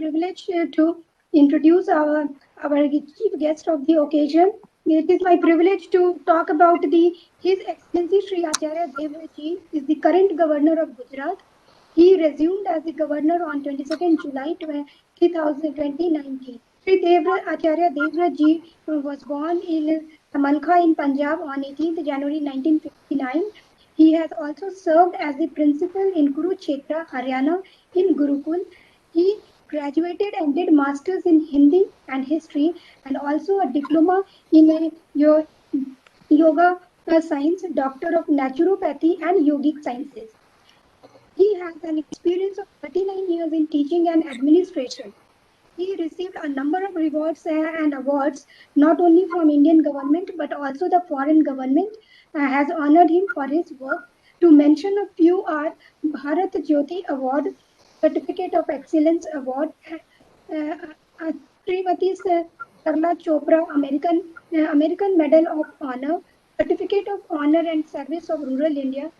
privilege to introduce our chief guest of the occasion. It is my privilege to talk about His Excellency Sri Acharya Devvrat Ji is the current governor of Gujarat. He resumed as the governor on 22nd July 2019. Sri Acharya Devvrat Ji was born in Amalkha in Punjab on 18th January 1959. He has also served as the principal in Kurukshetra, Haryana in Gurukul. He graduated and did masters in Hindi and history and also a diploma in yoga science, doctor of naturopathy and yogic sciences. He has an experience of 39 years in teaching and administration. He received a number of rewards and awards, not only from Indian government, but also the foreign government has honored him for his work. To mention a few are Bharat Jyoti Award, Certificate of Excellence Award, Srimati Sarla Chopra American Medal of Honor, Certificate of Honor and Service of Rural India,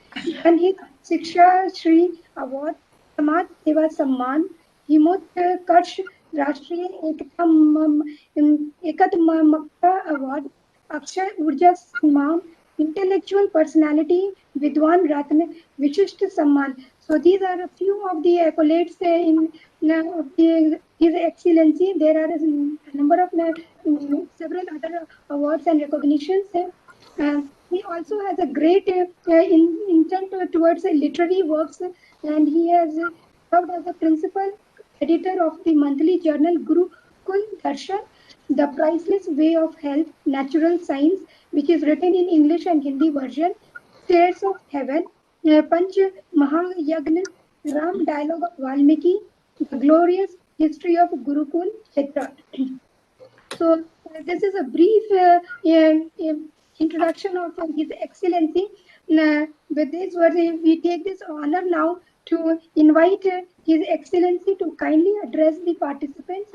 and his Shiksha Shri Award, Samaj Seva Samman, Himotkarsh राष्ट्रीय एकता award, Akshay ऊर्जा सम्मान, intellectual personality, Vidwan Ratna, Vishisht Samman. So these are a few of the accolades in His Excellency. There are a number of several other awards and recognitions. He also has a great intent towards literary works, and he has served as the principal editor of the monthly journal Gurukul Darshan, The Priceless Way of Health, Natural Science, which is written in English and Hindi version, Stairs of Heaven, Panch Mahayagna, Ram Dialogue of Valmiki, The Glorious History of Gurukul Kshetra. So this is a brief introduction of His Excellency. With this word, we take this honor now to invite His Excellency to kindly address the participants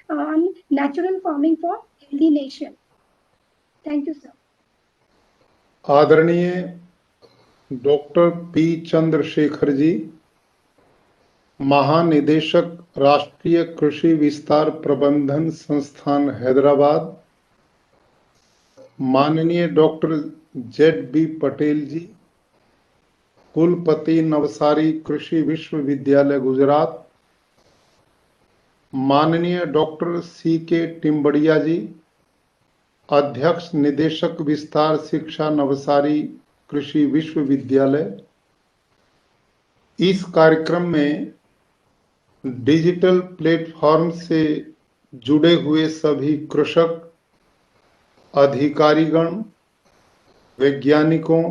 on natural farming for healthy nation. Thank you, sir. आदरणीय doctor P Chandrashekhar ji, महानिदेशक राष्ट्रीय कृषि विस्तार प्रबंधन संस्थान हैदराबाद, माननीय doctor जेड.बी. Patel जी, कुलपति नवसारी कृषि विश्वविद्यालय गुजरात, माननीय डॉक्टर सी.के. टिम्बड़िया जी, अध्यक्ष निदेशक विस्तार शिक्षा नवसारी कृषि विश्वविद्यालय। इस कार्यक्रम में डिजिटल प्लेटफॉर्म से जुड़े हुए सभी कृषक, अधिकारीगण, वैज्ञानिकों,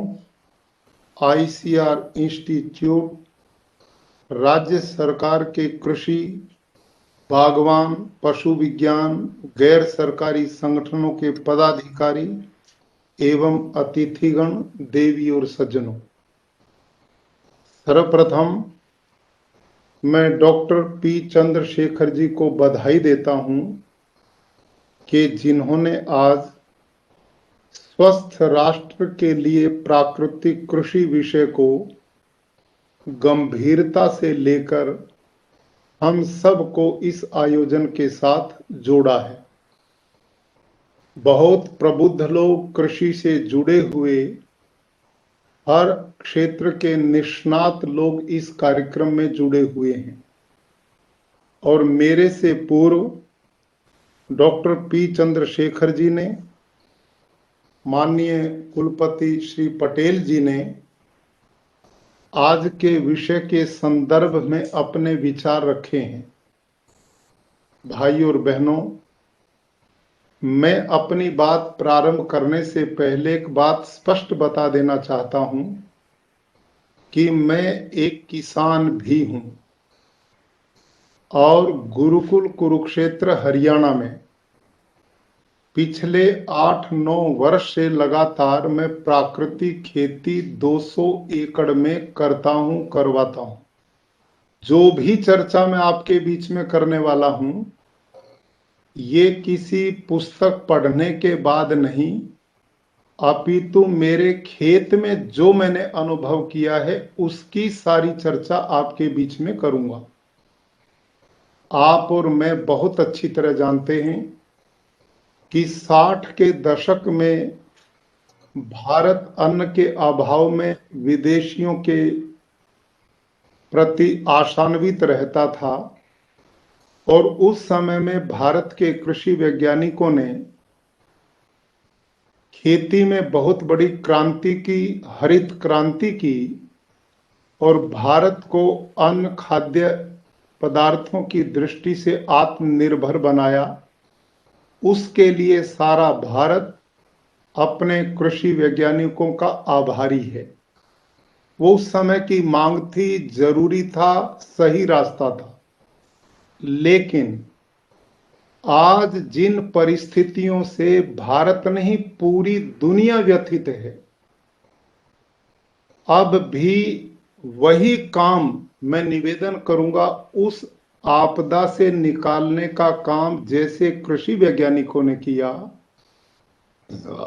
आईसीआर इंस्टीट्यूट, राज्य सरकार के कृषि, बागवान, पशु विज्ञान, गैर सरकारी संगठनों के पदाधिकारी एवं अतिथिगण, देवी और सज्जनों, सर्वप्रथम मैं डॉक्टर पी चंद्रशेखर जी को बधाई देता हूं कि जिन्होंने आज स्वस्थ राष्ट्र के लिए प्राकृतिक कृषि विषय को गंभीरता से लेकर हम सबको इस आयोजन के साथ जोड़ा है। बहुत प्रबुद्ध लोग, कृषि से जुड़े हुए हर क्षेत्र के निष्णात लोग इस कार्यक्रम में जुड़े हुए हैं और मेरे से पूर्व डॉक्टर पी चंद्रशेखर जी ने, माननीय कुलपति श्री पटेल जी ने आज के विषय के संदर्भ में अपने विचार रखे हैं। भाई और बहनों, मैं अपनी बात प्रारंभ करने से पहले एक बात स्पष्ट बता देना चाहता हूं कि मैं एक किसान भी हूं और गुरुकुल कुरुक्षेत्र हरियाणा में पिछले 8-9 वर्ष से लगातार मैं प्राकृतिक खेती 200 एकड़ में करवाता हूं। जो भी चर्चा मैं आपके बीच में करने वाला हूं, ये किसी पुस्तक पढ़ने के बाद नहीं, अपितु मेरे खेत में जो मैंने अनुभव किया है उसकी सारी चर्चा आपके बीच में करूंगा। आप और मैं बहुत अच्छी तरह जानते हैं कि 60 के दशक में भारत अन्न के अभाव में विदेशियों के प्रति आशान्वित रहता था और उस समय में भारत के कृषि वैज्ञानिकों ने खेती में बहुत बड़ी क्रांति की, हरित क्रांति की और भारत को अन्न खाद्य पदार्थों की दृष्टि से आत्मनिर्भर बनाया। उसके लिए सारा भारत अपने कृषि वैज्ञानिकों का आभारी है। वो उस समय की मांग थी, जरूरी था, सही रास्ता था। लेकिन आज जिन परिस्थितियों से भारत नहीं पूरी दुनिया व्यथित है, अब भी वही काम मैं निवेदन करूंगा, उस आपदा से निकालने का काम जैसे कृषि वैज्ञानिकों ने किया,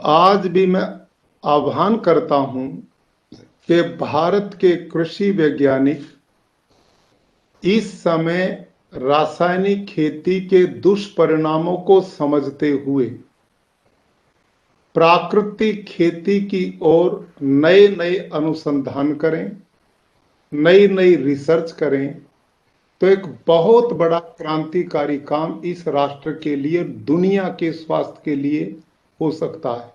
आज भी मैं आह्वान करता हूं कि भारत के कृषि वैज्ञानिक इस समय रासायनिक खेती के दुष्परिणामों को समझते हुए प्राकृतिक खेती की ओर नए नए अनुसंधान करें, नई नई रिसर्च करें, तो एक बहुत बड़ा क्रांतिकारी काम इस राष्ट्र के लिए, दुनिया के स्वास्थ्य के लिए हो सकता है।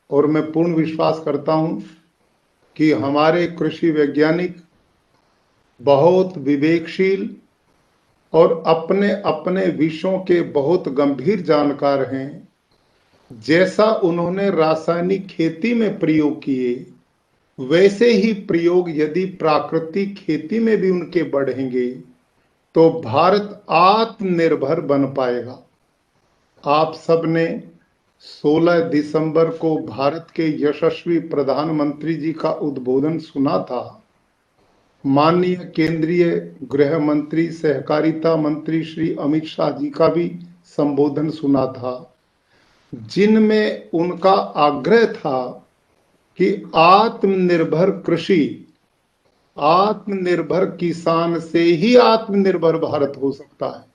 और मैं पूर्ण विश्वास करता हूं कि हमारे कृषि वैज्ञानिक बहुत विवेकशील और अपने अपने विषयों के बहुत गंभीर जानकार हैं। जैसा उन्होंने रासायनिक खेती में प्रयोग किए, वैसे ही प्रयोग यदि प्राकृतिक खेती में भी उनके बढ़ेंगे तो भारत आत्मनिर्भर बन पाएगा। आप सबने 16 दिसंबर को भारत के यशस्वी प्रधानमंत्री जी का उद्बोधन सुना था। माननीय केंद्रीय गृह मंत्री, सहकारिता मंत्री श्री अमित शाह जी का भी संबोधन सुना था, जिनमें उनका आग्रह था कि आत्मनिर्भर कृषि, आत्मनिर्भर किसान से ही आत्मनिर्भर भारत हो सकता है।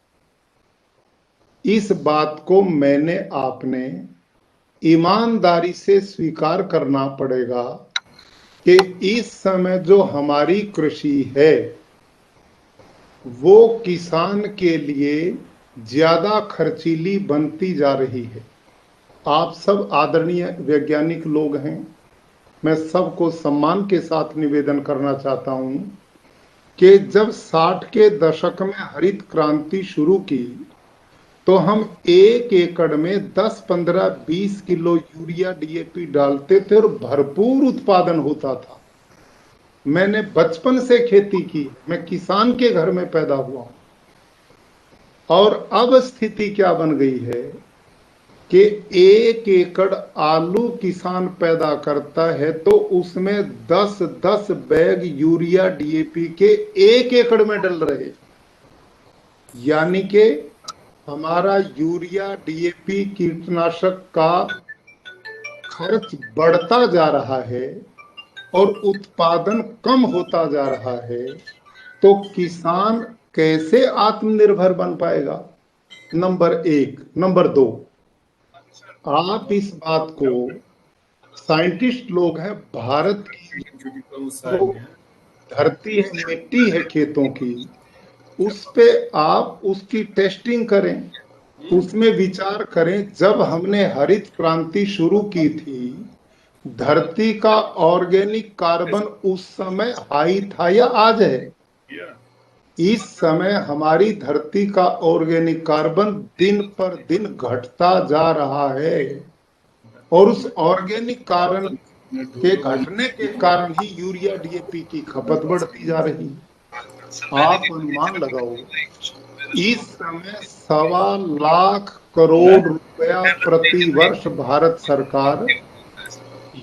इस बात को मैंने, आपने ईमानदारी से स्वीकार करना पड़ेगा कि इस समय जो हमारी कृषि है वो किसान के लिए ज्यादा खर्चीली बनती जा रही है। आप सब आदरणीय वैज्ञानिक लोग हैं, मैं सबको सम्मान के साथ निवेदन करना चाहता हूं कि जब 60 के दशक में हरित क्रांति शुरू की तो हम 1 एकड़ में 10, 15, 20 किलो यूरिया डीएपी डालते थे और भरपूर उत्पादन होता था। मैंने बचपन से खेती की, मैं किसान के घर में पैदा हुआ हूं। और अब स्थिति क्या बन गई है कि 1 एकड़ आलू किसान पैदा करता है तो उसमें 10-10 बैग यूरिया डीएपी के 1 एकड़ में डल रहे। यानी कि हमारा यूरिया डीएपी कीटनाशक का खर्च बढ़ता जा रहा है और उत्पादन कम होता जा रहा है, तो किसान कैसे आत्मनिर्भर बन पाएगा? नंबर 1। नंबर 2, आप इस बात को, साइंटिस्ट लोग हैं, भारत की जो धरती है, मिट्टी है खेतों की, उस पे आप उसकी टेस्टिंग करें, उसमें विचार करें। जब हमने हरित क्रांति शुरू की थी, धरती का ऑर्गेनिक कार्बन उस समय हाई था या आज है? इस समय हमारी धरती का ऑर्गेनिक कार्बन दिन पर दिन घटता जा रहा है और उस ऑर्गेनिक कार्बन के घटने के कारण ही यूरिया डीएपी की खपत बढ़ती जा रही है। आप अनुमान लगाओ, इस समय 1.25 लाख करोड़ रुपया प्रति वर्ष भारत सरकार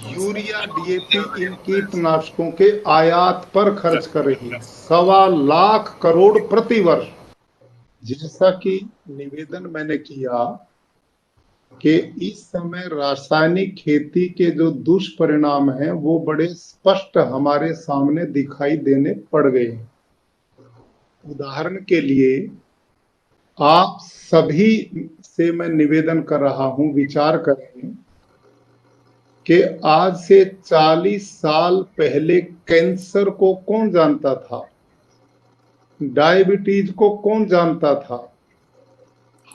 यूरिया डीएपी इन कीटनाशकों के आयात पर खर्च कर रही है। 1.25 लाख करोड़ प्रति वर्ष। जैसा कि निवेदन मैंने किया कि इस समय रासायनिक खेती के जो दुष्परिणाम हैं वो बड़े स्पष्ट हमारे सामने दिखाई देने पड़ गए। उदाहरण के लिए आप सभी से मैं निवेदन कर रहा हूं, विचार करें कि आज से 40 साल पहले कैंसर को कौन जानता था, डायबिटीज को कौन जानता था,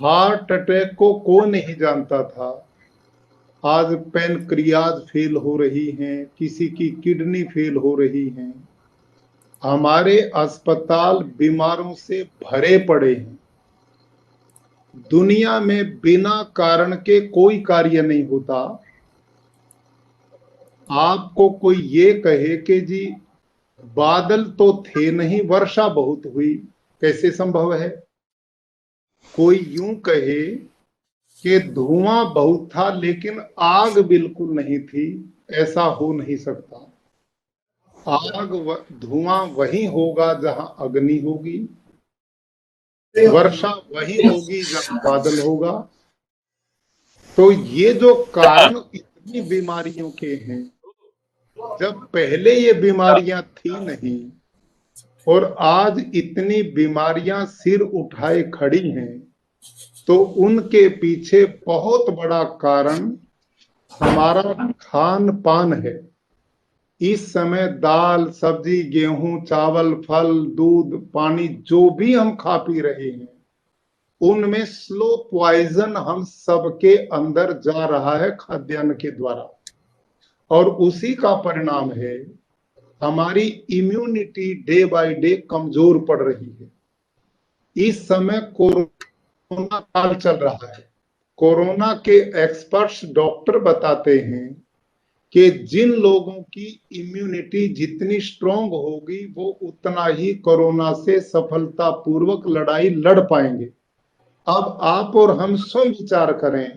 हार्ट अटैक को कौन नहीं जानता था। आज पैनक्रियाज फेल हो रही हैं, किसी की किडनी फेल हो रही हैं, हमारे अस्पताल बीमारों से भरे पड़े हैं। दुनिया में बिना कारण के कोई कार्य नहीं होता। आपको कोई ये कहे कि जी बादल तो थे नहीं, वर्षा बहुत हुई, कैसे संभव है? कोई यूं कहे कि धुआं बहुत था लेकिन आग बिल्कुल नहीं थी, ऐसा हो नहीं सकता। धुआं वही होगा जहां अग्नि होगी, वर्षा वही होगी जहां बादल होगा। तो ये जो कारण इतनी बीमारियों के हैं, जब पहले ये बीमारियां थी नहीं और आज इतनी बीमारियां सिर उठाए खड़ी हैं, तो उनके पीछे बहुत बड़ा कारण हमारा खान पान है। इस समय दाल सब्जी गेहूं चावल फल दूध पानी जो भी हम खा पी रहे हैं, उनमें स्लो पॉइजन हम सबके अंदर जा रहा है खाद्यान्न के द्वारा, और उसी का परिणाम है हमारी इम्यूनिटी डे बाय डे कमजोर पड़ रही है। इस समय कोरोना काल चल रहा है। कोरोना के एक्सपर्ट्स डॉक्टर बताते हैं कि जिन लोगों की इम्यूनिटी जितनी स्ट्रांग होगी वो उतना ही कोरोना से सफलतापूर्वक लड़ाई लड़ पाएंगे। अब आप और हम स्वयं विचार करें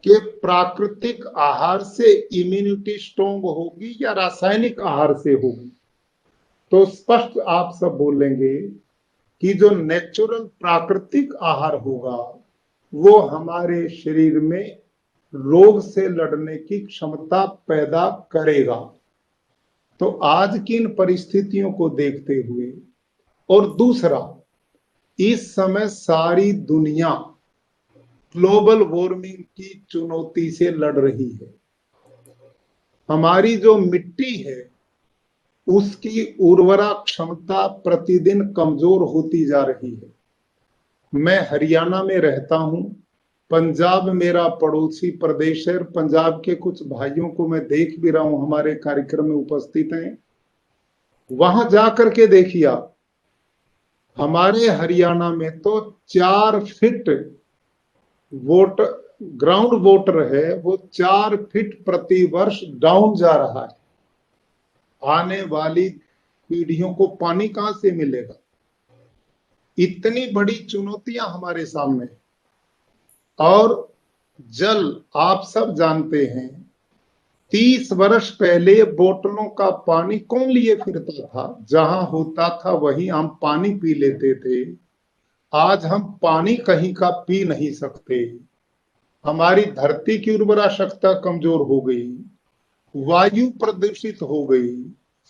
कि प्राकृतिक आहार से इम्यूनिटी स्ट्रांग होगी या रासायनिक आहार से होगी। तो स्पष्ट आप सब बोलेंगे कि जो नेचुरल प्राकृतिक आहार होगा वो हमारे शरीर में रोग से लड़ने की क्षमता पैदा करेगा। तो आज की इन परिस्थितियों को देखते हुए, और दूसरा, इस समय सारी दुनिया ग्लोबल वार्मिंग की चुनौती से लड़ रही है। हमारी जो मिट्टी है उसकी उर्वरा क्षमता प्रतिदिन कमजोर होती जा रही है। मैं हरियाणा में रहता हूं, पंजाब मेरा पड़ोसी प्रदेश है, पंजाब के कुछ भाइयों को मैं देख भी रहा हूं, हमारे कार्यक्रम में उपस्थित हैं। वहां जाकर के देखिए आप, हमारे हरियाणा में तो 4 फीट वोटर ग्राउंड वाटर है, वो 4 फीट प्रति वर्ष डाउन जा रहा है। आने वाली पीढ़ियों को पानी कहां से मिलेगा? इतनी बड़ी चुनौतियां हमारे सामने। और जल आप सब जानते हैं, 30 वर्ष पहले बोतलों का पानी कौन लिए फिरता था? जहां होता था वहीं हम पानी पी लेते थे। आज हम पानी कहीं का पी नहीं सकते। हमारी धरती की उर्वरा शक्ति कमजोर हो गई, वायु प्रदूषित हो गई,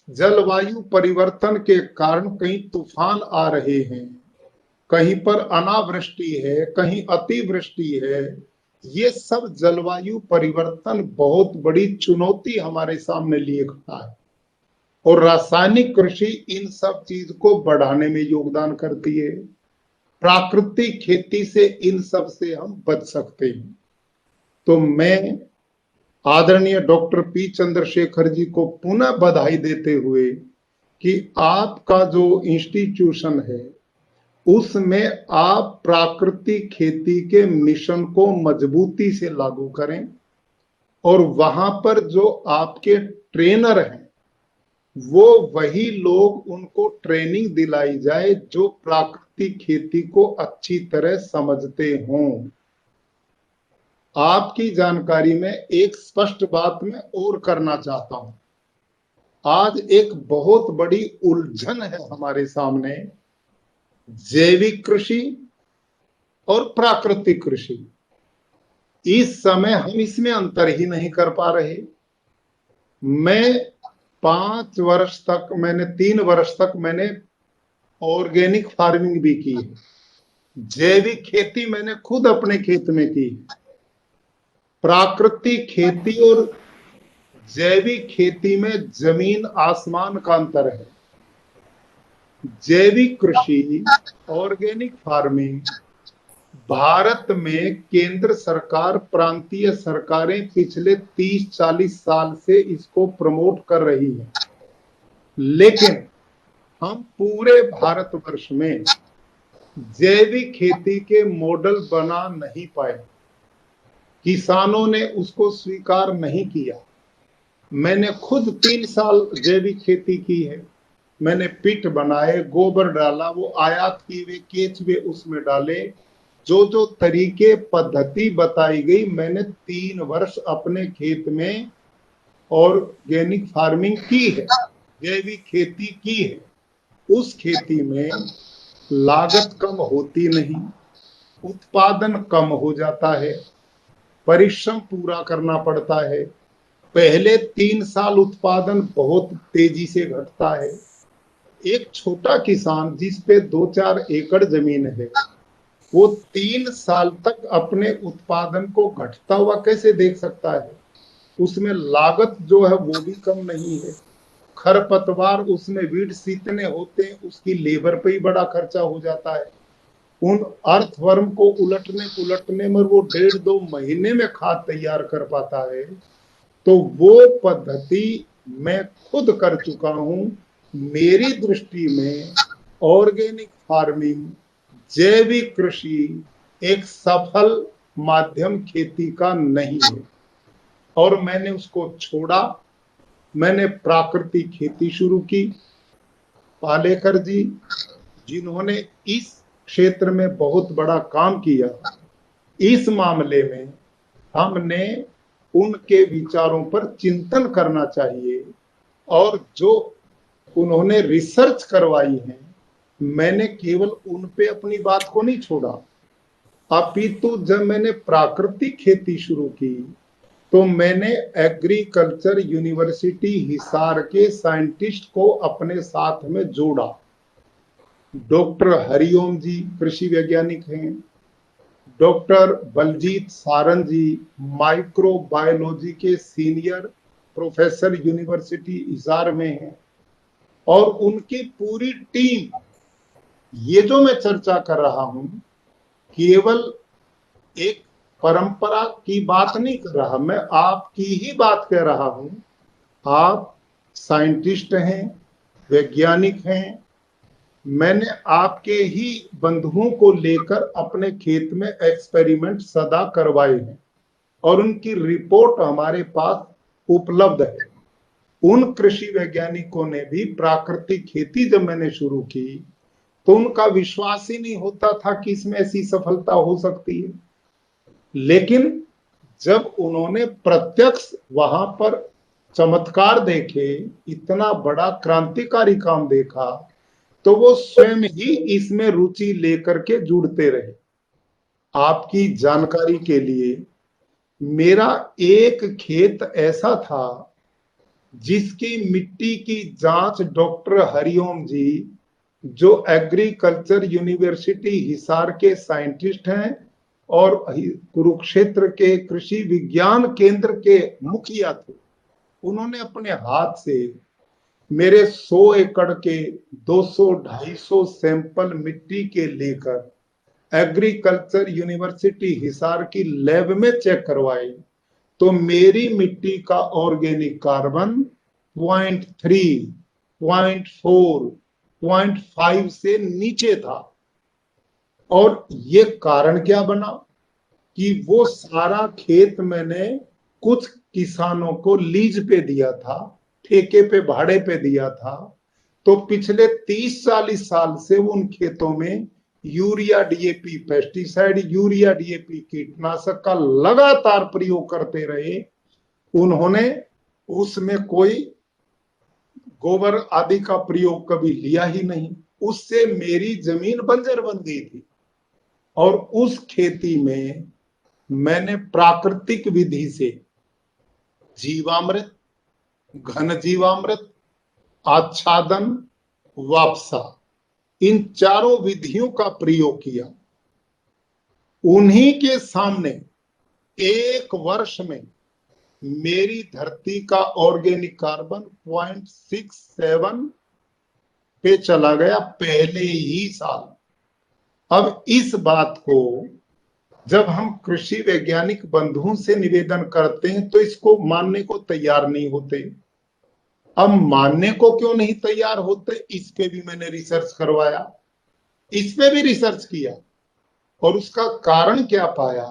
जलवायु परिवर्तन के कारण कहीं तूफान आ रहे हैं, कहीं पर अनावृष्टि है, कहीं अतिवृष्टि है। ये सब जलवायु परिवर्तन बहुत बड़ी चुनौती हमारे सामने लिए खड़ा है, और रासायनिक कृषि इन सब चीज को बढ़ाने में योगदान करती है। प्राकृतिक खेती से इन सब से हम बच सकते हैं। तो मैं आदरणीय डॉक्टर पी चंद्रशेखर जी को पुनः बधाई देते हुए कि आपका जो इंस्टीट्यूशन है उसमें आप प्राकृतिक खेती के मिशन को मजबूती से लागू करें, और वहां पर जो आपके ट्रेनर हैं वो वही लोग, उनको ट्रेनिंग दिलाई जाए जो प्राकृतिक खेती को अच्छी तरह समझते हों। आपकी जानकारी में एक स्पष्ट बात मैं और करना चाहता हूं। आज एक बहुत बड़ी उलझन है हमारे सामने, जैविक कृषि और प्राकृतिक कृषि। इस समय हम इसमें अंतर ही नहीं कर पा रहे। मैं 3 वर्ष तक मैंने ऑर्गेनिक फार्मिंग भी की है। जैविक खेती मैंने खुद अपने खेत में की। प्राकृतिक खेती और जैविक खेती में जमीन आसमान का अंतर है। जैविक कृषि, ऑर्गेनिक फार्मिंग, भारत में केंद्र सरकार, प्रांतीय सरकारें पिछले 30-40 साल से इसको प्रमोट कर रही है, लेकिन हम पूरे भारतवर्ष में जैविक खेती के मॉडल बना नहीं पाए। किसानों ने उसको स्वीकार नहीं किया। मैंने खुद 3 साल जैविक खेती की है। मैंने पिट बनाए, गोबर डाला, वो आयात की हुए केचुए उसमें डाले। जो जो तरीके पद्धति बताई गई, मैंने 3 वर्ष अपने खेत में ऑर्गेनिक फार्मिंग की है, जैविक खेती की है। उस खेती में लागत कम होती नहीं, उत्पादन कम हो जाता है, परिश्रम पूरा करना पड़ता है। पहले 3 साल उत्पादन बहुत तेजी से घटता है। एक छोटा किसान जिस पे 2-4 एकड़ जमीन है, वो 3 साल तक अपने उत्पादन को घटता हुआ कैसे देख सकता है? उसमें लागत जो है वो भी कम नहीं है। खरपतवार उसमें वीड्स इतने होते हैं, उसकी लेबर पे ही बड़ा खर्चा हो जाता है। उन अर्थवर्म को उलटने पुलटने में वो 1.5-2 महीने में खाद तैयार कर पाता है। तो वो पद्धति मैं खुद कर चुका हूं। मेरी दृष्टि में ऑर्गेनिक फार्मिंग, जैविक कृषि एक सफल माध्यम खेती का नहीं है, और मैंने उसको छोड़ा। मैंने प्राकृतिक खेती शुरू की। पालेकर जी, जिन्होंने इस क्षेत्र में बहुत बड़ा काम किया, इस मामले में हमने उनके विचारों पर चिंतन करना चाहिए। और जो उन्होंने रिसर्च करवाई है, मैंने केवल उन पे अपनी बात को नहीं छोड़ा, अपितु जब मैंने प्राकृतिक खेती शुरू की तो मैंने एग्रीकल्चर यूनिवर्सिटी हिसार के साइंटिस्ट को अपने साथ में जोड़ा। डॉक्टर हरिओम जी कृषि वैज्ञानिक हैं, डॉक्टर बलजीत सारन जी माइक्रोबायोलॉजी के सीनियर प्रोफेसर यूनिवर्सिटी हिसार में हैं, और उनकी पूरी टीम। ये जो मैं चर्चा कर रहा हूं, केवल एक परंपरा की बात नहीं कर रहा, मैं आपकी ही बात कह रहा हूं। आप साइंटिस्ट हैं, वैज्ञानिक हैं। मैंने आपके ही बंधुओं को लेकर अपने खेत में एक्सपेरिमेंट सदा करवाए हैं, और उनकी रिपोर्ट हमारे पास उपलब्ध है। उन कृषि वैज्ञानिकों ने भी प्राकृतिक खेती जब मैंने शुरू की तो उनका विश्वास ही नहीं होता था कि इसमें ऐसी सफलता हो सकती है। लेकिन जब उन्होंने प्रत्यक्ष वहां पर चमत्कार देखे, इतना बड़ा क्रांतिकारी काम देखा, तो वो स्वयं ही इसमें रुचि लेकर के जुड़ते रहे। आपकी जानकारी के लिए, मेरा एक खेत ऐसा था जिसकी मिट्टी की जांच डॉक्टर हरिओम जी, जो एग्रीकल्चर यूनिवर्सिटी हिसार के साइंटिस्ट हैं और कुरुक्षेत्र के कृषि विज्ञान केंद्र के मुखिया थे, उन्होंने अपने हाथ से मेरे 100 एकड़ के 200-250 सैंपल मिट्टी के लेकर एग्रीकल्चर यूनिवर्सिटी हिसार की लैब में चेक करवाए। तो मेरी मिट्टी का ऑर्गेनिक कार्बन 0.3, 0.4, 0.5 से नीचे था। और ये कारण क्या बना कि वो सारा खेत मैंने कुछ किसानों को लीज पे दिया था, ठेके पे, भाड़े पे दिया था। तो पिछले 30-40 साल से वो उन खेतों में urea DAP pesticide, urea DAP कीटनाशक का लगातार प्रयोग करते रहे। उन्होंने उसमें कोई गोबर आदि का प्रयोग कभी लिया ही नहीं। उससे मेरी जमीन बंजर बन गई थी, और उस खेती में मैंने प्राकृतिक विधि से जीवामृत, घन जीवामृत, आच्छादन, वापसा, इन चारों विधियों का प्रयोग किया। उन्हीं के सामने एक वर्ष में मेरी धरती का ऑर्गेनिक कार्बन 0.67 पे चला गया पहले ही साल। अब इस बात को जब हम कृषि वैज्ञानिक बंधुओं से निवेदन करते हैं तो इसको मानने को तैयार नहीं होते। अब मानने को क्यों नहीं तैयार होते, इस पे भी मैंने रिसर्च करवाया, इस पे भी रिसर्च किया और उसका कारण क्या पाया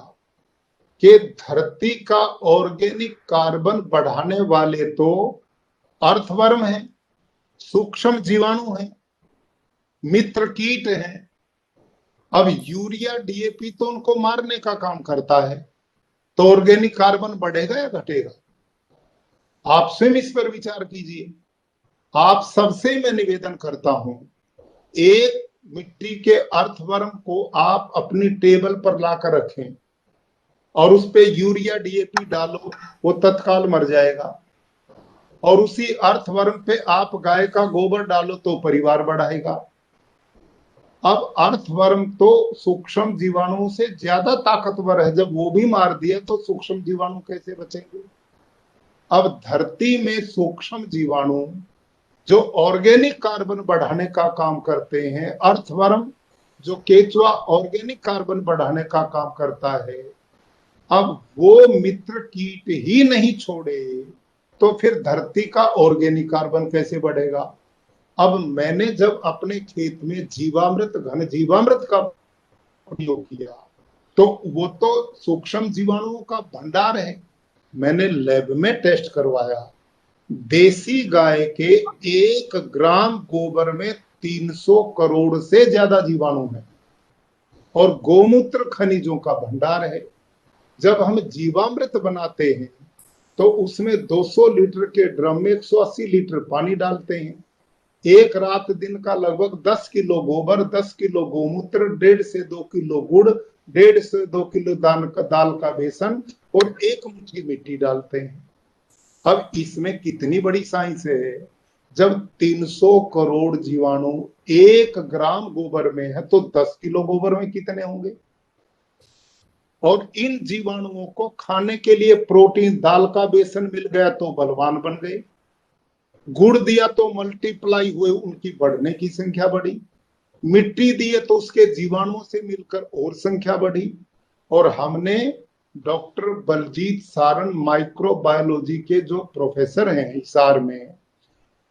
कि धरती का ऑर्गेनिक कार्बन बढ़ाने वाले तो अर्थवर्म हैं, सूक्ष्म जीवाणु हैं, मित्र कीट हैं। अब यूरिया डीएपी तो उनको मारने का काम करता है, तो ऑर्गेनिक कार्बन बढ़ेगा या घटेगा? आप स्वयं इस पर विचार कीजिए। आप सबसे मैं निवेदन करता हूं, एक मिट्टी के अर्थवर्म को आप अपनी टेबल पर लाकर रखें और उस पे यूरिया डीएपी डालो, वो तत्काल मर जाएगा। और उसी अर्थवर्म पे आप गाय का गोबर डालो तो परिवार बढ़ाएगा। अब अर्थवर्म तो सूक्ष्म जीवाणुओं से ज्यादा ताकतवर है, जब वो भी मार दिया तो सूक्ष्म जीवाणु कैसे बचेंगे? अब धरती में सूक्ष्म जीवाणु जो ऑर्गेनिक कार्बन बढ़ाने का काम करते हैं, अर्थवर्म जो केचुआ ऑर्गेनिक कार्बन बढ़ाने का काम करता है, अब वो मित्र कीट ही नहीं छोड़े तो फिर धरती का ऑर्गेनिक कार्बन कैसे बढ़ेगा? अब मैंने जब अपने खेत में जीवामृत, घन जीवामृत का प्रयोग किया तो वो तो सूक्ष्म जीवाणुओं का भंडार है। मैंने लैब में टेस्ट करवाया, देसी गाय के 1 ग्राम गोबर में 300 करोड़ से ज्यादा जीवाणु हैं और गोमूत्र खनिजों का भंडार है। जब हम जीवामृत बनाते हैं तो उसमें 200 लीटर के ड्रम में 180 लीटर पानी डालते हैं। एक रात दिन का लगभग 10 किलो गोबर, 10 किलो गोमूत्र, 1.5 से 2 किलो गुड़, 1.5 से 2 किलो दाल का बेसन और 1 मुट्ठी मिट्टी डालते हैं। अब इसमें कितनी बड़ी साइंस है, जब 300 करोड़ जीवाणु 1 ग्राम गोबर में है तो 10 किलो गोबर में कितने होंगे? और इन जीवाणुओं को खाने के लिए प्रोटीन, दाल का बेसन मिल गया तो बलवान बन गए, गुड़ दिया तो मल्टीप्लाई हुए, उनकी बढ़ने की संख्या बढ़ी, मिट्टी दिए तो उसके जीवाणुओं से मिलकर और संख्या बढ़ी। और हमने डॉक्टर बलजीत सारण माइक्रोबायोलॉजी के जो प्रोफेसर हैं हिसार में,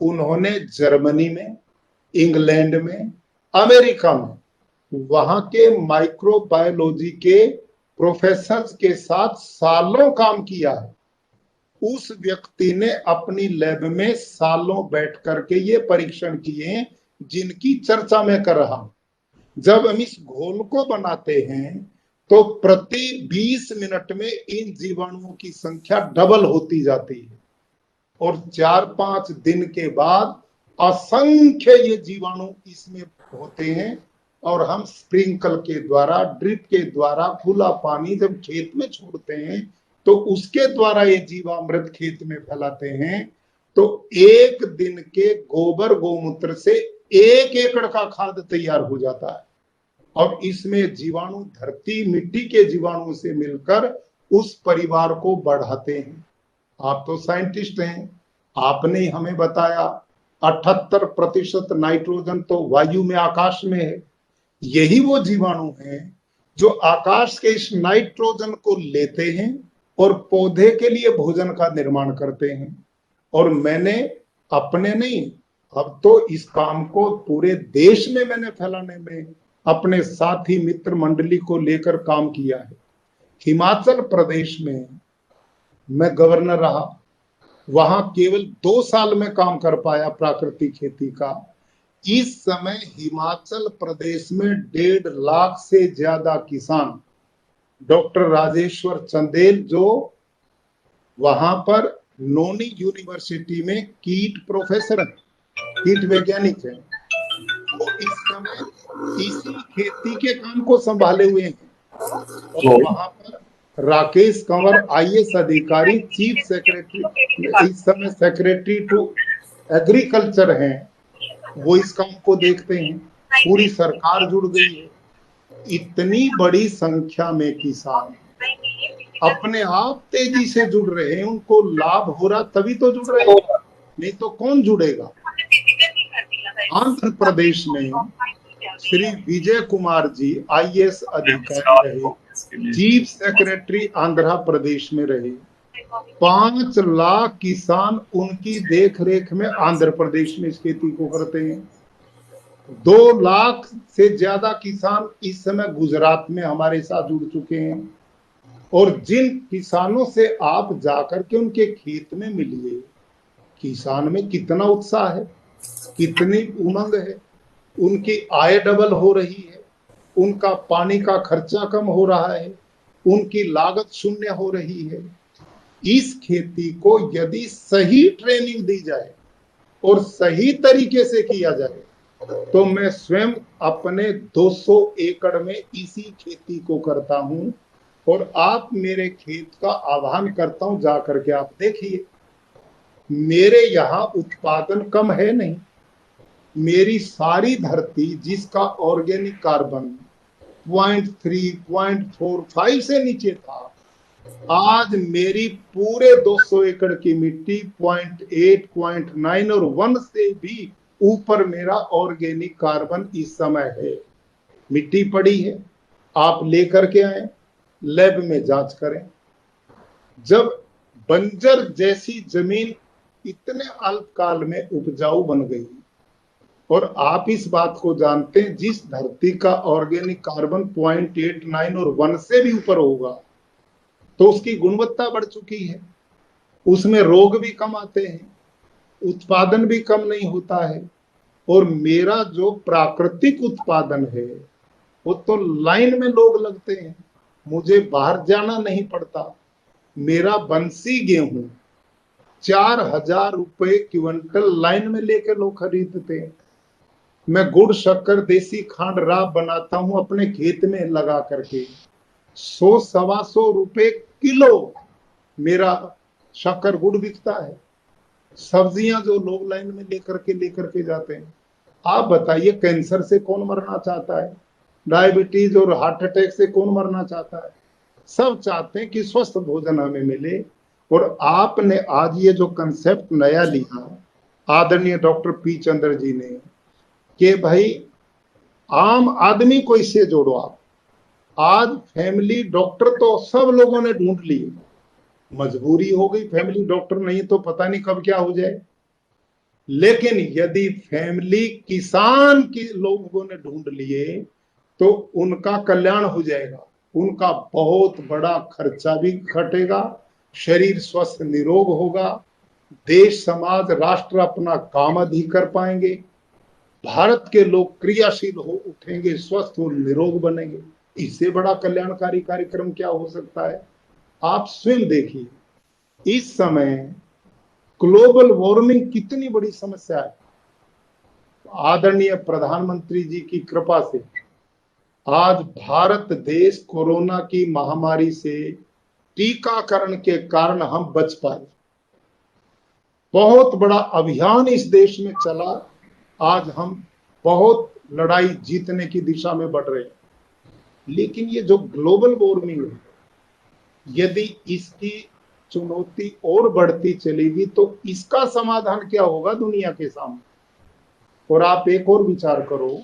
उन्होंने जर्मनी में, इंग्लैंड में, अमेरिका में वहां के माइक्रोबायोलॉजी के प्रोफेसर के साथ सालों काम किया है। उस व्यक्ति ने अपनी लैब में सालों बैठ करके ये परीक्षण किए जिनकी चर्चा मैं कर रहा हूं। जब हम इस घोल को बनाते हैं तो प्रति 20 मिनट में इन जीवाणुओं की संख्या डबल होती जाती है और 4-5 दिन के बाद असंख्य ये जीवाणु इसमें होते हैं। और हम स्प्रिंकल के द्वारा, ड्रिप के द्वारा खुला पानी जब खेत में छोड़ते हैं तो उसके द्वारा ये जीवामृत खेत में फैलाते हैं, तो 1 दिन के गोबर गोमूत्र से 1 एकड़ का खाद तैयार हो जाता है। और इसमें जीवाणु धरती मिट्टी के जीवाणु से मिलकर उस परिवार को बढ़ाते हैं। आप तो साइंटिस्ट हैं, आपने हमें बताया 78% नाइट्रोजन तो वायु में, आकाश में है। यही वो जीवाणु हैं जो आकाश के इस नाइट्रोजन को लेते हैं और पौधे के लिए भोजन का निर्माण करते हैं। और मैंने अपने नहीं, अब तो इस काम को पूरे देश में मैंने फैलाने में अपने साथी मित्र मंडली को लेकर काम किया है। हिमाचल प्रदेश में मैं गवर्नर रहा, वहां केवल 2 साल में काम कर पाया प्राकृतिक खेती का। इस समय हिमाचल प्रदेश में 1.5 लाख से ज्यादा किसान, डॉक्टर राजेश्वर चंदेल जो वहां पर नोनी यूनिवर्सिटी में कीट प्रोफेसर हैं, कीट वैज्ञानिक हैं, वो इस समय इसी खेती के काम को संभाले हुए हैं। और वहां पर राकेश कंवर आईएएस अधिकारी, चीफ सेक्रेटरी, इस समय सेक्रेटरी टू एग्रीकल्चर हैं, वो इस काम को देखते हैं। पूरी सरकार जुड़ गई है। इतनी बड़ी संख्या में किसान अपने आप तेजी से जुड़ रहे हैं, उनको लाभ हो रहा तभी तो जुड़ रहे हैं, नहीं तो कौन जुड़ेगा। आंध्र प्रदेश में श्री विजय कुमार जी आईएएस अधिकारी रहे, चीफ सेक्रेटरी आंध्र प्रदेश में रहे। 5 लाख किसान उनकी देखरेख में आंध्र प्रदेश में इस खेती को करते हैं। 2 लाख से ज्यादा किसान इस समय गुजरात में हमारे साथ जुड़ चुके हैं। और जिन किसानों से आप जाकर के उनके खेत में मिलिए, किसान में कितना उत्साह है, कितनी उमंग है, उनकी आय डबल हो रही है, उनका पानी का खर्चा कम हो रहा है, उनकी लागत शून्य हो रही है। इस खेती को यदि सही ट्रेनिंग दी जाए और सही तरीके से किया जाए तो मैं स्वयं अपने 200 एकड़ में इसी खेती को करता हूं और आप मेरे खेत का आह्वान करता हूं, जाकर के आप देखिए। मेरे यहां उत्पादन कम है नहीं, मेरी सारी धरती जिसका ऑर्गेनिक कार्बन 0.3 0.45 से नीचे था, आज मेरी पूरे 200 एकड़ की मिट्टी 0.8 0.9 और 1 से भी ऊपर मेरा ऑर्गेनिक कार्बन इस समय है। मिट्टी पड़ी है, आप लेकर के आए, लैब में जांच करें। जब बंजर जैसी जमीन इतने अल्पकाल में उपजाऊ बन गई, और आप इस बात को जानते हैं जिस धरती का ऑर्गेनिक कार्बन 0.89 और 1 से भी ऊपर होगा तो उसकी गुणवत्ता बढ़ चुकी है, उसमें रोग भी कम आते हैं, उत्पादन भी कम नहीं होता है। और मेरा जो प्राकृतिक उत्पादन है वो तो लाइन में लोग लगते हैं, मुझे बाहर जाना नहीं पड़ता। मेरा बंसी गेहूं 4,000 रुपए क्विंटल लाइन में लेकर लोग खरीदते हैं। मैं गुड़ शक्कर देसी खांड राब बनाता हूं अपने खेत में लगा करके, 100-125 रुपए किलो मेरा शक्कर गुड़ बिकता है। सब्जियां जो लोग लाइन में लेकर के जाते हैं, आप बताइए कैंसर से कौन मरना चाहता है, डायबिटीज और हार्ट अटैक से कौन मरना चाहता है। सब चाहते हैं कि स्वस्थ भोजन हमें मिले। और आपने आज ये जो कंसेप्ट नया लिया आदरणीय डॉक्टर पी चंद्र जी ने, कि भाई आम आदमी को इससे जोड़ो आप। आज फैमिली डॉक्टर तो सब लोगों ने ढूंढ लिए, मजबूरी हो गई, फैमिली डॉक्टर नहीं तो पता नहीं कब क्या हो जाए। लेकिन यदि फैमिली किसान के लोगों ने ढूंढ लिए तो उनका कल्याण हो जाएगा, उनका बहुत बड़ा खर्चा भी घटेगा, शरीर स्वस्थ निरोग होगा, देश समाज राष्ट्र अपना काम अधिक कर पाएंगे, भारत के लोग क्रियाशील हो उठेंगे, स्वस्थ और निरोग बनेंगे। इससे बड़ा कल्याणकारी कार्यक्रम क्या हो सकता है। आप स्वयं देखिए, इस समय ग्लोबल वार्मिंग कितनी बड़ी समस्या है। आदरणीय प्रधानमंत्री जी की कृपा से आज भारत देश कोरोना की महामारी से टीकाकरण के कारण हम बच पाए। बहुत बड़ा अभियान इस देश में चला, आज हम बहुत लड़ाई जीतने की दिशा में बढ़ रहे हैं। लेकिन ये जो ग्लोबल वार्मिंग है, यदि इसकी चुनौती और बढ़ती चलेगी तो इसका समाधान क्या होगा दुनिया के सामने। और आप एक और विचार करो,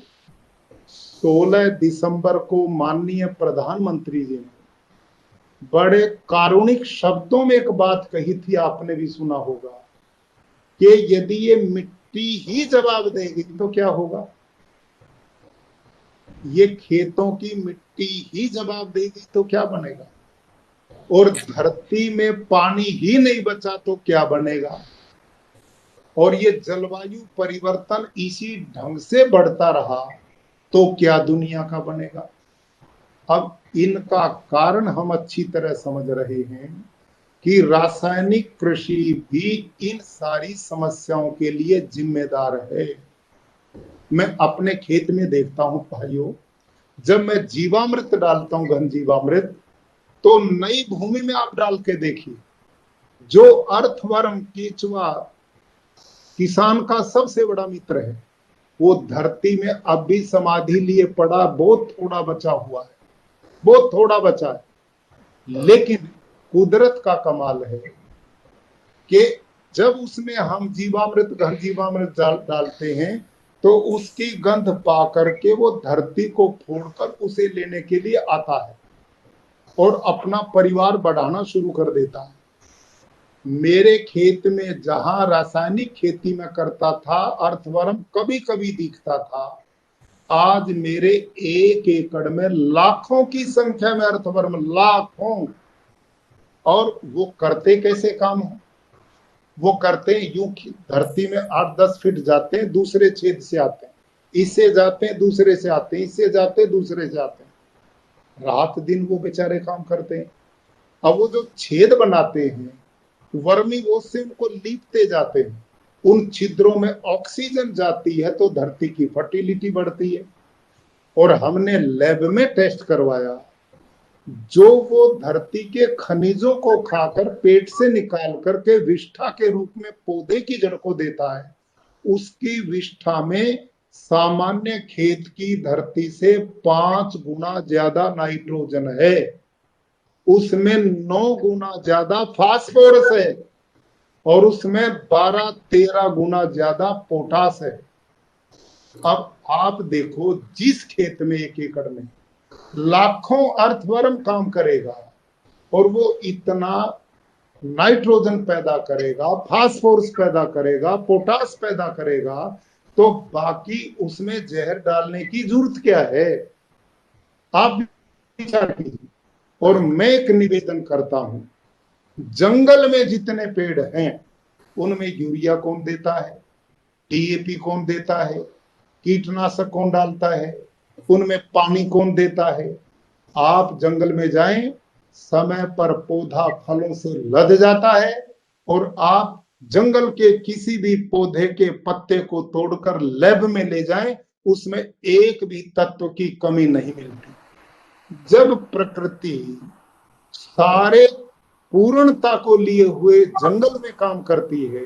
16 दिसंबर को माननीय प्रधानमंत्री जी ने बड़े कारुणिक शब्दों में एक बात कही थी, आपने भी सुना होगा, कि यदि ये मिट्टी ही जवाब देगी तो क्या होगा। ये खेतों की मिट्टी ही जवाब देगी तो क्या बनेगा, और धरती में पानी ही नहीं बचा तो क्या बनेगा। और ये जलवायु परिवर्तन इसी ढंग से बढ़ता रहा तो क्या दुनिया का बनेगा। अब इनका कारण हम अच्छी तरह समझ रहे हैं कि रासायनिक कृषि भी इन सारी समस्याओं के लिए जिम्मेदार है। मैं अपने खेत में देखता हूं भाइयों, जब मैं जीवामृत डालता हूं, घन जीवामृत, तो नई भूमि में आप डाल के देखिए, जो अर्थवर्म केचुआ किसान का सबसे बड़ा मित्र है, वो धरती में अब भी समाधि लिए पड़ा, बहुत थोड़ा बचा हुआ है, बहुत थोड़ा बचा है। लेकिन कुदरत का कमाल है कि जब उसमें हम जीवामृत, घर जीवामृत डालते हैं तो उसकी गंध पा करके वो धरती को फोड़कर उसे लेने के लिए आता है और अपना परिवार बढ़ाना शुरू कर देता है। मेरे खेत में जहां रासायनिक खेती में करता था, अर्थवर्म कभी कभी दिखता था, आज मेरे 1 एकड़ में लाखों की संख्या में अर्थवर्म, लाखों। और वो करते कैसे काम है? वो करते हैं यूं, धरती में 8-10 फीट जाते हैं, दूसरे छेद से आते हैं, इससे जाते हैं, दूसरे से आते हैं, इससे जाते हैं, दूसरे से आते हैं। रात दिन वो बेचारे काम करते हैं। अब वो जो छेद बनाते हैं, वर्मी वो से उनको लीपते जाते हैं, उन छिद्रों में ऑक्सीजन जाती है तो धरती की फर्टिलिटी बढ़ती है। और हमने लैब में टेस्ट करवाया, जो वो धरती के खनिजों को खाकर पेट से निकाल करके विष्ठा के रूप में पौधे की जड़ को देता है, उसकी विष्ठा में सामान्य खेत की धरती से 5 गुना ज्यादा नाइट्रोजन है, उसमें 9 गुना ज्यादा फास्फोरस है और उसमें 12-13 गुना ज्यादा पोटास है। अब आप देखो, जिस खेत में 1 एकड़ में लाखों अर्थवर्म काम करेगा और वो इतना नाइट्रोजन पैदा करेगा, फास्फोरस पैदा करेगा, पोटास पैदा करेगा, तो बाकी उसमें जहर डालने की जरूरत क्या है? आप विचार कीजिए। और मैं एक निवेदन करता हूं, जंगल में जितने पेड़ हैं उनमें यूरिया कौन देता है, डीएपी कौन देता है, कीटनाशक कौन डालता है, उनमें पानी कौन देता है? आप जंगल में जाएं, समय पर पौधा फलों से लद जाता है और आप जंगल के किसी भी पौधे के पत्ते को तोड़कर लैब में ले जाएं, उसमें एक भी तत्व की कमी नहीं मिलती। जब प्रकृति सारे पूर्णता को लिए हुए जंगल में काम करती है,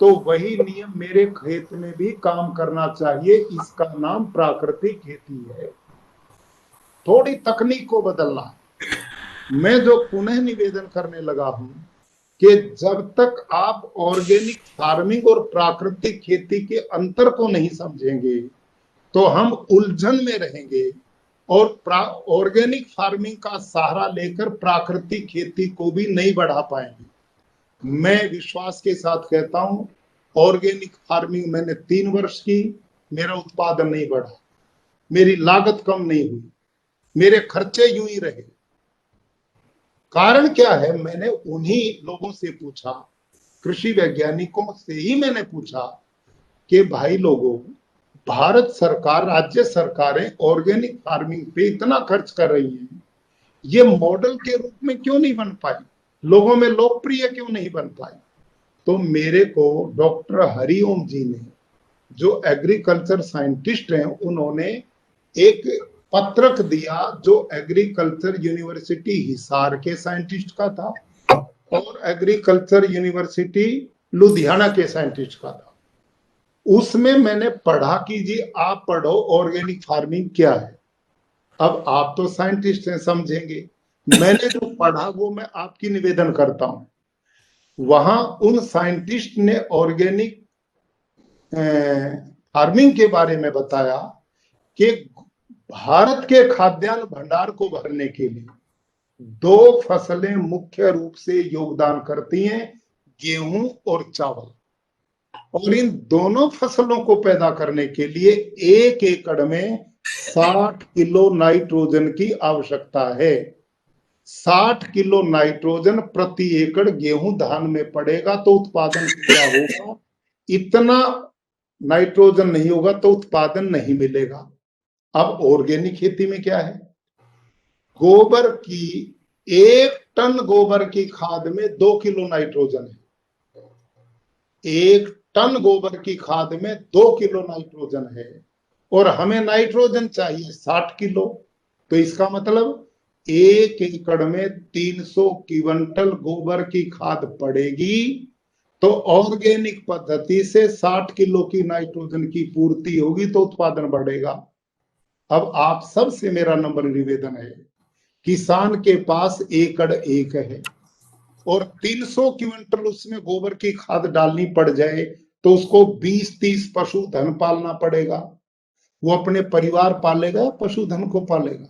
तो वही नियम मेरे खेत में भी काम करना चाहिए। इसका नाम प्राकृतिक खेती है। थोड़ी तकनीक को बदलना है। मैं जो पुनः निवेदन करने लगा हूं कि जब तक आप ऑर्गेनिक फार्मिंग और प्राकृतिक खेती के अंतर को नहीं समझेंगे तो हम उलझन में रहेंगे और ऑर्गेनिक फार्मिंग का सहारा लेकर प्राकृतिक खेती को भी नहीं बढ़ा पाएंगे। मैं विश्वास के साथ कहता हूं, ऑर्गेनिक फार्मिंग मैंने 3 वर्ष की, मेरा उत्पादन नहीं बढ़ा, मेरी लागत कम नहीं हुई, मेरे खर्चे यूं ही रहे। कारण क्या है? मैंने उन्हीं लोगों से पूछा, कृषि वैज्ञानिकों से ही मैंने पूछा कि भाई लोगों, भारत सरकार, राज्य सरकारें ऑर्गेनिक फार्मिंग पे इतना खर्च कर रही हैं, ये मॉडल के रूप में क्यों नहीं बन पाई, लोगों में लोकप्रिय क्यों नहीं बन पाई? तो मेरे को डॉक्टर हरिओम जी ने, जो एग्रीकल्चर साइंटिस्ट हैं, उन्होंने एक पत्रक दिया जो एग्रीकल्चर यूनिवर्सिटी हिसार के साइंटिस्ट का था और एग्रीकल्चर यूनिवर्सिटी लुधियाना के साइंटिस्ट का था। उसमें मैंने पढ़ा कि जी आप पढ़ो ऑर्गेनिक फार्मिंग क्या है। अब आप तो साइंटिस्ट हैं, समझेंगे। मैंने जो पढ़ा वो मैं आपकी निवेदन करता हूं। वहां उन साइंटिस्ट ने ऑर्गेनिक फार्मिंग के बारे में बताया कि भारत के खाद्यान्न भंडार को भरने के लिए 2 फसलें मुख्य रूप से योगदान करती हैं, गेहूं और चावल। और इन दोनों फसलों को पैदा करने के लिए 1 एकड़ में 60 किलो नाइट्रोजन की आवश्यकता है। 60 किलो नाइट्रोजन प्रति एकड़ गेहूं धान में पड़ेगा तो उत्पादन पूरा होगा। इतना नाइट्रोजन नहीं होगा तो उत्पादन नहीं मिलेगा। अब ऑर्गेनिक खेती में क्या है? गोबर की 1 टन गोबर की खाद में 2 किलो नाइट्रोजन है। 1 टन गोबर की खाद में 2 किलो नाइट्रोजन है और हमें नाइट्रोजन चाहिए 60 किलो। तो इसका मतलब 1 एकड़ में 300 क्विंटल गोबर की खाद पड़ेगी तो ऑर्गेनिक पद्धति से 60 किलो की नाइट्रोजन की पूर्ति होगी तो उत्पादन बढ़ेगा। अब आप सबसे मेरा नंबर निवेदन है, किसान के पास एकड़ एक है और 300 क्विंटल उसमें गोबर की खाद डालनी पड़ जाए तो उसको 20-30 पशुधन पालना पड़ेगा। वो अपने परिवार पालेगा या पशुधन को पालेगा?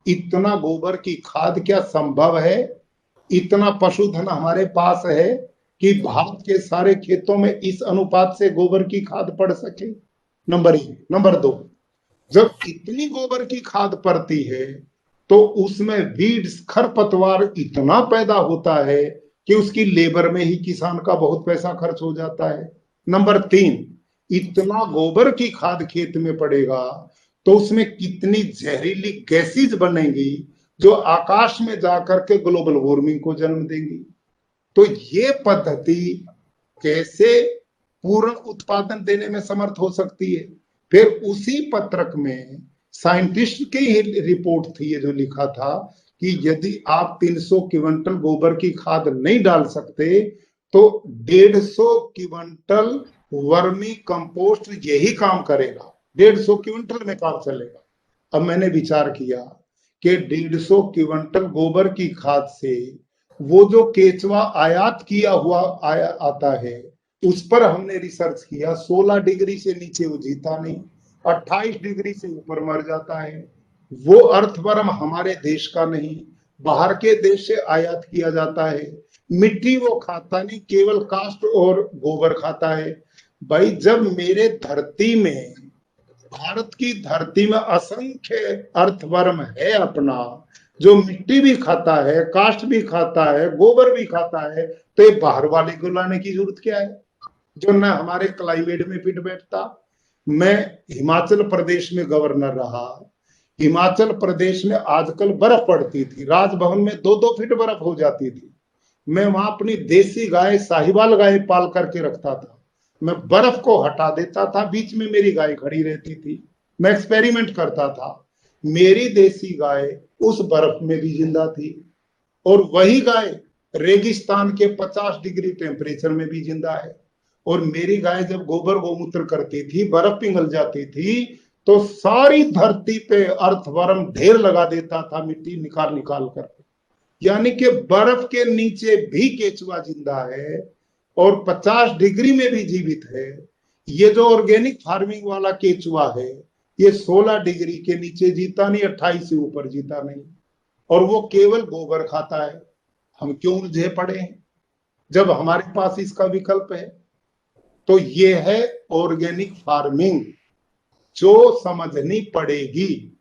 इतना गोबर की खाद क्या संभव है? इतना पशुधन हमारे पास है कि भारत के सारे खेतों में इस अनुपात से गोबर की खाद पड़ सके? नंबर एक। नंबर दो, जब इतनी गोबर की खाद पड़ती है तो उसमें वीड्स खरपतवार इतना पैदा होता है कि उसकी लेबर में ही किसान का बहुत पैसा खर्च हो जाता है। नंबर तीन, इतना गोबर की खाद खेत में पड़ेगा तो उसमें कितनी जहरीली गैसेज बनेंगी जो आकाश में जाकर के ग्लोबल वार्मिंग को जन्म देंगी। तो ये पद्धति कैसे पूर्ण उत्पादन देने में समर्थ हो सकती है? फिर उसी पत्रक में साइंटिस्ट की ही रिपोर्ट थी ये जो लिखा था कि यदि आप 300 क्विंटल गोबर की खाद नहीं डाल सकते तो 150 क्विंटल वर्मी कंपोस्ट यही काम करेगा। 150 क्विंटल में काम चलेगा। अब मैंने विचार किया कि 150 क्विंटल गोबर की खाद से वो जो केचुआ आयात किया हुआ आता है उस पर हमने रिसर्च किया। 16 डिग्री से नीचे वो जीता नहीं, 28 डिग्री से ऊपर मर जाता है। वो अर्थवर्म हमारे देश का नहीं, बाहर के देश से आयात किया जाता है। मिट्टी वो खाता नहीं, केवल कास्ट और गोबर खाता है। भाई जब मेरे धरती में, भारत की धरती में असंख्य अर्थवर्म है अपना, जो मिट्टी भी खाता है, काष्ठ भी खाता है, गोबर भी खाता है, तो ये बाहर वाले को लाने की जरूरत क्या है जो न हमारे क्लाइमेट में फिट बैठता? मैं हिमाचल प्रदेश में गवर्नर रहा। हिमाचल प्रदेश में आजकल बर्फ पड़ती थी, राजभवन में 2-2 फीट बर्फ हो जाती थी। मैं वहां अपनी देसी गाय, साहिवाल गाय पाल करके रखता था। मैं बर्फ को हटा देता था, बीच में मेरी गाय खड़ी रहती थी। मैं एक्सपेरिमेंट करता था। मेरी देसी गाय उस बर्फ में भी जिंदा थी और वही गाय रेगिस्तान के 50 डिग्री टेम्परेचर में भी जिंदा है। और मेरी गाय जब गोबर गोमूत्र करती थी, बर्फ पिघल जाती थी, तो सारी धरती पे अर्थवर्म ढेर लगा देता था, मिट्टी निकाल निकाल कर। यानी कि बर्फ के नीचे भी केचुआ जिंदा है और 50 डिग्री में भी जीवित है। ये जो ऑर्गेनिक फार्मिंग वाला केचुआ है, ये 16 डिग्री के नीचे जीता नहीं, 28 से ऊपर जीता नहीं, और वो केवल गोबर खाता है। हम क्यों उलझे पड़े हैं जब हमारे पास इसका विकल्प है? तो ये है ऑर्गेनिक फार्मिंग जो समझनी पड़ेगी।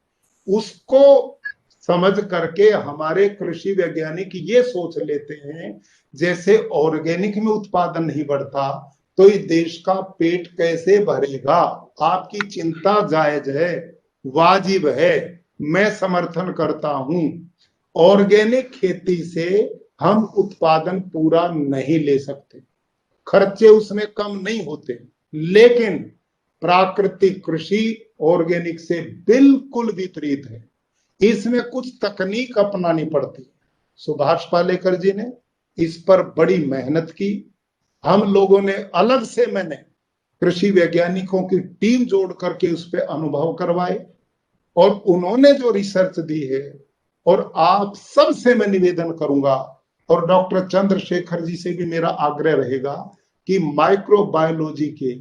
उसको समझ करके हमारे कृषि वैज्ञानिक ये सोच लेते हैं जैसे ऑर्गेनिक में उत्पादन नहीं बढ़ता तो इस देश का पेट कैसे भरेगा। आपकी चिंता जायज है, वाजिब है, मैं समर्थन करता हूं। ऑर्गेनिक खेती से हम उत्पादन पूरा नहीं ले सकते, खर्चे उसमें कम नहीं होते, लेकिन प्राकृतिक कृषि ऑर्गेनिक से बिल्कुल विपरीत है। इसमें कुछ तकनीक अपनानी पड़ती। सुभाष पालेकर जी ने इस पर बड़ी मेहनत की। हम लोगों ने अलग से, मैंने कृषि वैज्ञानिकों की टीम जोड़ करके उस पर अनुभव करवाए और उन्होंने जो रिसर्च दी है, और आप सबसे मैं निवेदन करूंगा और डॉक्टर चंद्रशेखर जी से भी मेरा आग्रह रहेगा कि माइक्रोबायोलॉजी के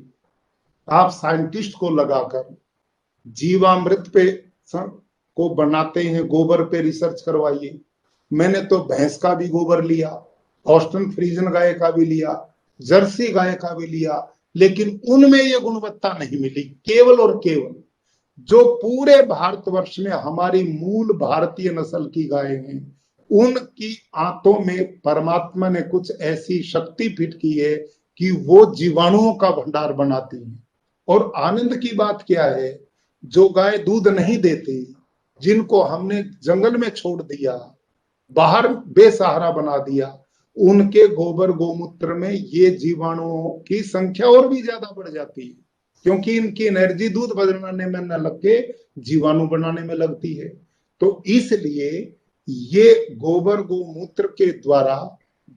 आप साइंटिस्ट को लगाकर जीवामृत पे को बनाते हैं, गोबर पे रिसर्च करवाइए। मैंने तो भैंस का भी गोबर लिया, ऑस्टन फ्रीजन गाय का भी लिया, जर्सी गाय का भी लिया, लेकिन उनमें ये गुणवत्ता नहीं मिली। केवल और केवल जो पूरे भारतवर्ष में हमारी मूल भारतीय नस्ल की गायें हैं, उनकी आंतों में परमात्मा ने कुछ ऐसी शक्ति फिट की है कि वो जीवाणुओं का भंडार बनाती हैं। और आनंद की बात क्या है, जो गाय दूध नहीं देती, जिनको हमने जंगल में छोड़ दिया, बाहर बेसहारा बना दिया, उनके गोबर गोमूत्र में ये जीवाणुओं की संख्या और भी ज्यादा बढ़ जाती है, क्योंकि इनकी एनर्जी दूध बनाने में न लग के जीवाणु बनाने में लगती है। तो इसलिए ये गोबर गोमूत्र के द्वारा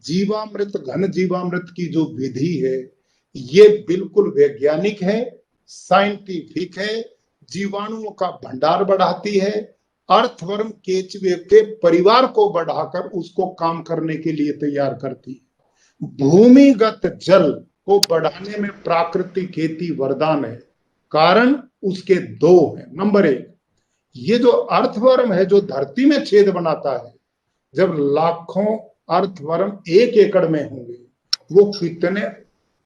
जीवामृत, घन जीवामृत की जो विधि है ये बिल्कुल वैज्ञानिक है, साइंटिफिक है, जीवाणुओं का भंडार बढ़ाती है, अर्थवर्म केचुए के परिवार को बढ़ाकर उसको काम करने के लिए तैयार करती है। भूमिगत जल को बढ़ाने में प्राकृतिक खेती वरदान है। कारण उसके दो हैं। नंबर एक, ये जो अर्थवर्म है जो धरती में छेद बनाता है, जब लाखों अर्थवर्म 1 एकड़ में होंगे वो कितने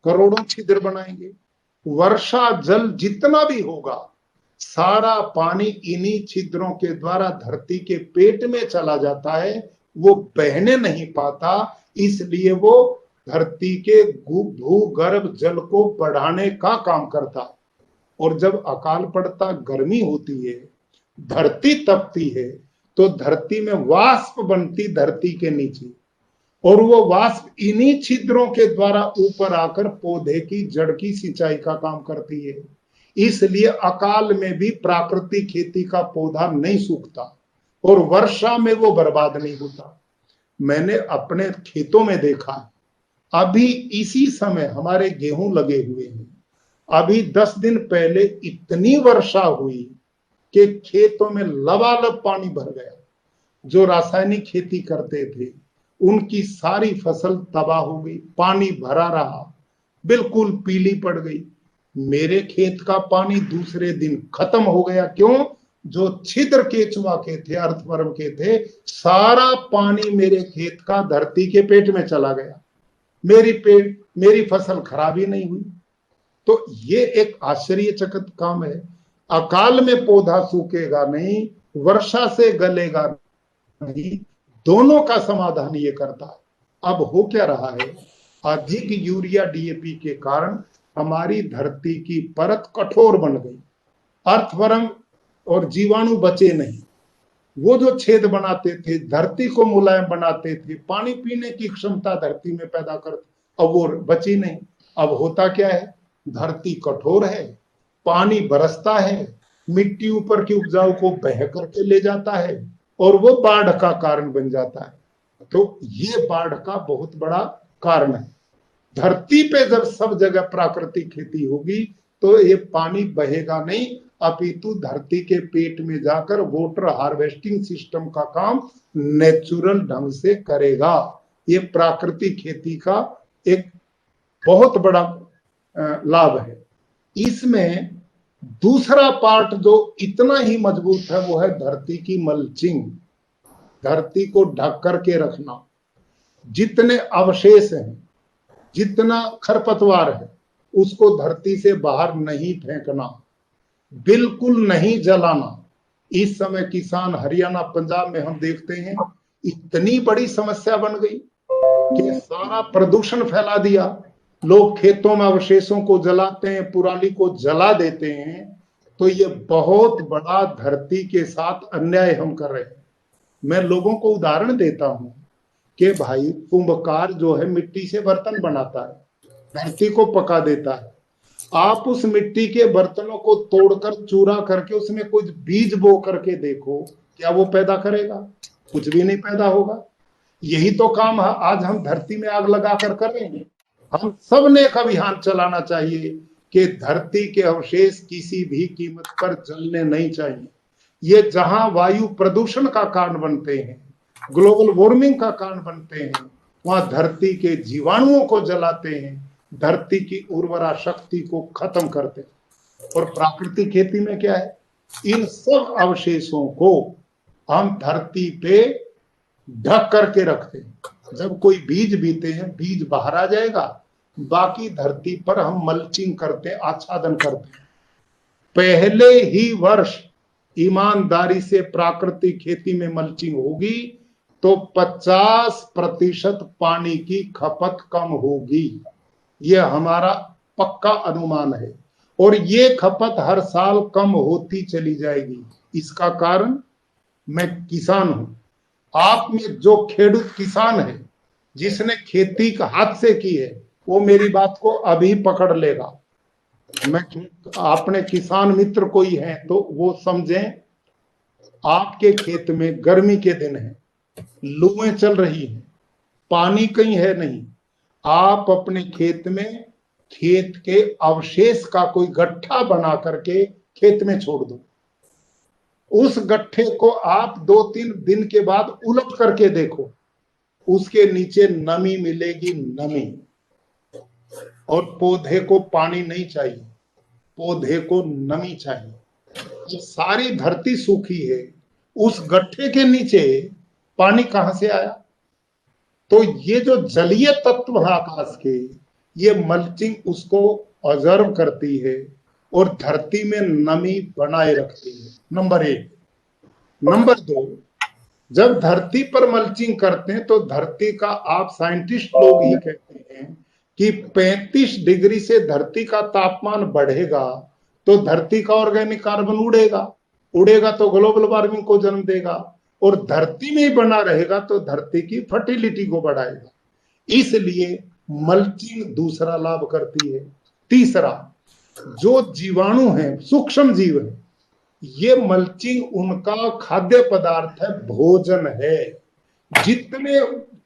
करोड़ों छिद्र बनाएंगे। वर्षा जल जितना भी होगा सारा पानी इन्हीं छिद्रों के द्वारा धरती के पेट में चला जाता है, वो बहने नहीं पाता, इसलिए वो धरती के भूगर्भ जल को बढ़ाने का काम करता है। और जब अकाल पड़ता, गर्मी होती है, धरती तपती है, तो धरती में वाष्प बनती धरती के नीचे, और वो वाष्प इन्हीं छिद्रों के द्वारा ऊपर आकर पौधे की जड़ की सिंचाई का काम करती है। इसलिए अकाल में भी प्राकृतिक खेती का पौधा नहीं सूखता और वर्षा में वो बर्बाद नहीं होता। मैंने अपने खेतों में देखा है, अभी इसी समय हमारे गेहूं लगे हुए हैं, अभी 10 दिन पहले इतनी वर्षा हुई कि खेतों में लबालब पानी भर गया। जो रासायनिक खेती करते थे उनकी सारी फसल तबाह हो गई, पानी भरा रहा, बिल्कुल पीली पड़ गई। मेरे खेत का पानी दूसरे दिन खत्म हो गया। क्यों? जो छिद्र केचुआ के थे, अर्थवर्म के थे, सारा पानी मेरे खेत का धरती के पेट में चला गया। मेरी फसल खराब ही नहीं हुई। तो ये एक आश्चर्यचकित काम है। अकाल में पौधा सूखेगा नहीं, वर्षा से गलेगा नहीं, दोनों का समाधान ये करता है। अब हो क्या रहा है, अधिक यूरिया डीएपी के कारण हमारी धरती की परत कठोर बन गई, अर्थवर्म और जीवाणु बचे नहीं। वो जो छेद बनाते थे, धरती को मुलायम बनाते थे, पानी पीने की क्षमता धरती में पैदा करते, अब वो बची नहीं। अब होता क्या है, धरती कठोर है, पानी बरसता है, मिट्टी ऊपर की उपजाऊ को बह करके ले जाता है और वो बाढ़ का कारण बन जाता है। तो ये बाढ़ का बहुत बड़ा कारण है। धरती पे जब सब जगह प्राकृतिक खेती होगी तो ये पानी बहेगा नहीं, अपितु धरती के पेट में जाकर वाटर हार्वेस्टिंग सिस्टम का काम नेचुरल ढंग से करेगा। ये प्राकृतिक खेती का एक बहुत बड़ा लाभ है। इसमें दूसरा पार्ट जो इतना ही मजबूत है वो है धरती की मल्चिंग, धरती को ढक करके रखना। जितने अवशेष हैं, जितना खरपतवार है, उसको धरती से बाहर नहीं फेंकना, बिल्कुल नहीं जलाना। इस समय किसान हरियाणा पंजाब में हम देखते हैं इतनी बड़ी समस्या बन गई कि सारा प्रदूषण फैला दिया। लोग खेतों में अवशेषों को जलाते हैं, पुराली को जला देते हैं। तो ये बहुत बड़ा धरती के साथ अन्याय हम कर रहे हैं। मैं लोगों को उदाहरण देता हूं कि भाई कुंभकार जो है मिट्टी से बर्तन बनाता है, धरती को पका देता है। आप उस मिट्टी के बर्तनों को तोड़कर चूरा करके उसमें कुछ बीज बो करके देखो, क्या वो पैदा करेगा? कुछ भी नहीं पैदा होगा। यही तो काम आज हम धरती में आग लगा कर रहे हैं। हम सब ने एक अभियान चलाना चाहिए कि धरती के अवशेष किसी भी कीमत पर जलने नहीं चाहिए। ये जहां वायु प्रदूषण का कारण बनते हैं, ग्लोबल वार्मिंग का कारण बनते हैं, वहां धरती के जीवाणुओं को जलाते हैं, धरती की उर्वरा शक्ति को खत्म करते हैं। और प्राकृतिक खेती में क्या है, इन सब अवशेषों को हम धरती पे ढक करके रखते हैं। जब कोई बीज बीते हैं, बीज बाहर आ जाएगा, बाकी धरती पर हम मल्चिंग करते हैं, आच्छादन करते हैं। पहले ही वर्ष ईमानदारी से प्राकृतिक खेती में मल्चिंग होगी तो 50% पानी की खपत कम होगी। यह हमारा पक्का अनुमान है और ये खपत हर साल कम होती चली जाएगी। इसका कारण मैं किसान हूं। आप में जो खेडूत किसान है, जिसने खेती हाथ से की है, वो मेरी बात को अभी पकड़ लेगा। मैं अपने किसान मित्र कोई है तो वो समझें, आपके खेत में गर्मी के दिन है, लूएं चल रही हैं, पानी कहीं है नहीं, आप अपने खेत में खेत के अवशेष का कोई गट्ठा बना करके खेत में छोड़ दो। उस गट्ठे को आप 2-3 दिन के बाद उलट करके देखो, उसके नीचे नमी मिलेगी, नमी। और पौधे को पानी नहीं चाहिए, पौधे को नमी चाहिए। तो सारी धरती सूखी है, उस गट्ठे के नीचे पानी कहां से आया? तो ये जो जलीय तत्व है आकाश के, ये मल्चिंग उसको ऑब्जर्व करती है और धरती में नमी बनाए रखती है, नंबर 1। नंबर 2, जब धरती पर मल्चिंग करते हैं तो धरती का, आप साइंटिस्ट लोग ही कहते हैं कि 35 डिग्री से धरती का तापमान बढ़ेगा तो धरती का ऑर्गेनिक कार्बन उड़ेगा तो ग्लोबल वार्मिंग को जन्म देगा, और धरती में ही बना रहेगा तो धरती की फर्टिलिटी को बढ़ाएगा। इसलिए मल्चिंग दूसरा लाभ करती है। तीसरा, जो जीवाणु हैं, सूक्ष्म जीव है, ये मल्चिंग उनका खाद्य पदार्थ है, भोजन है। जितने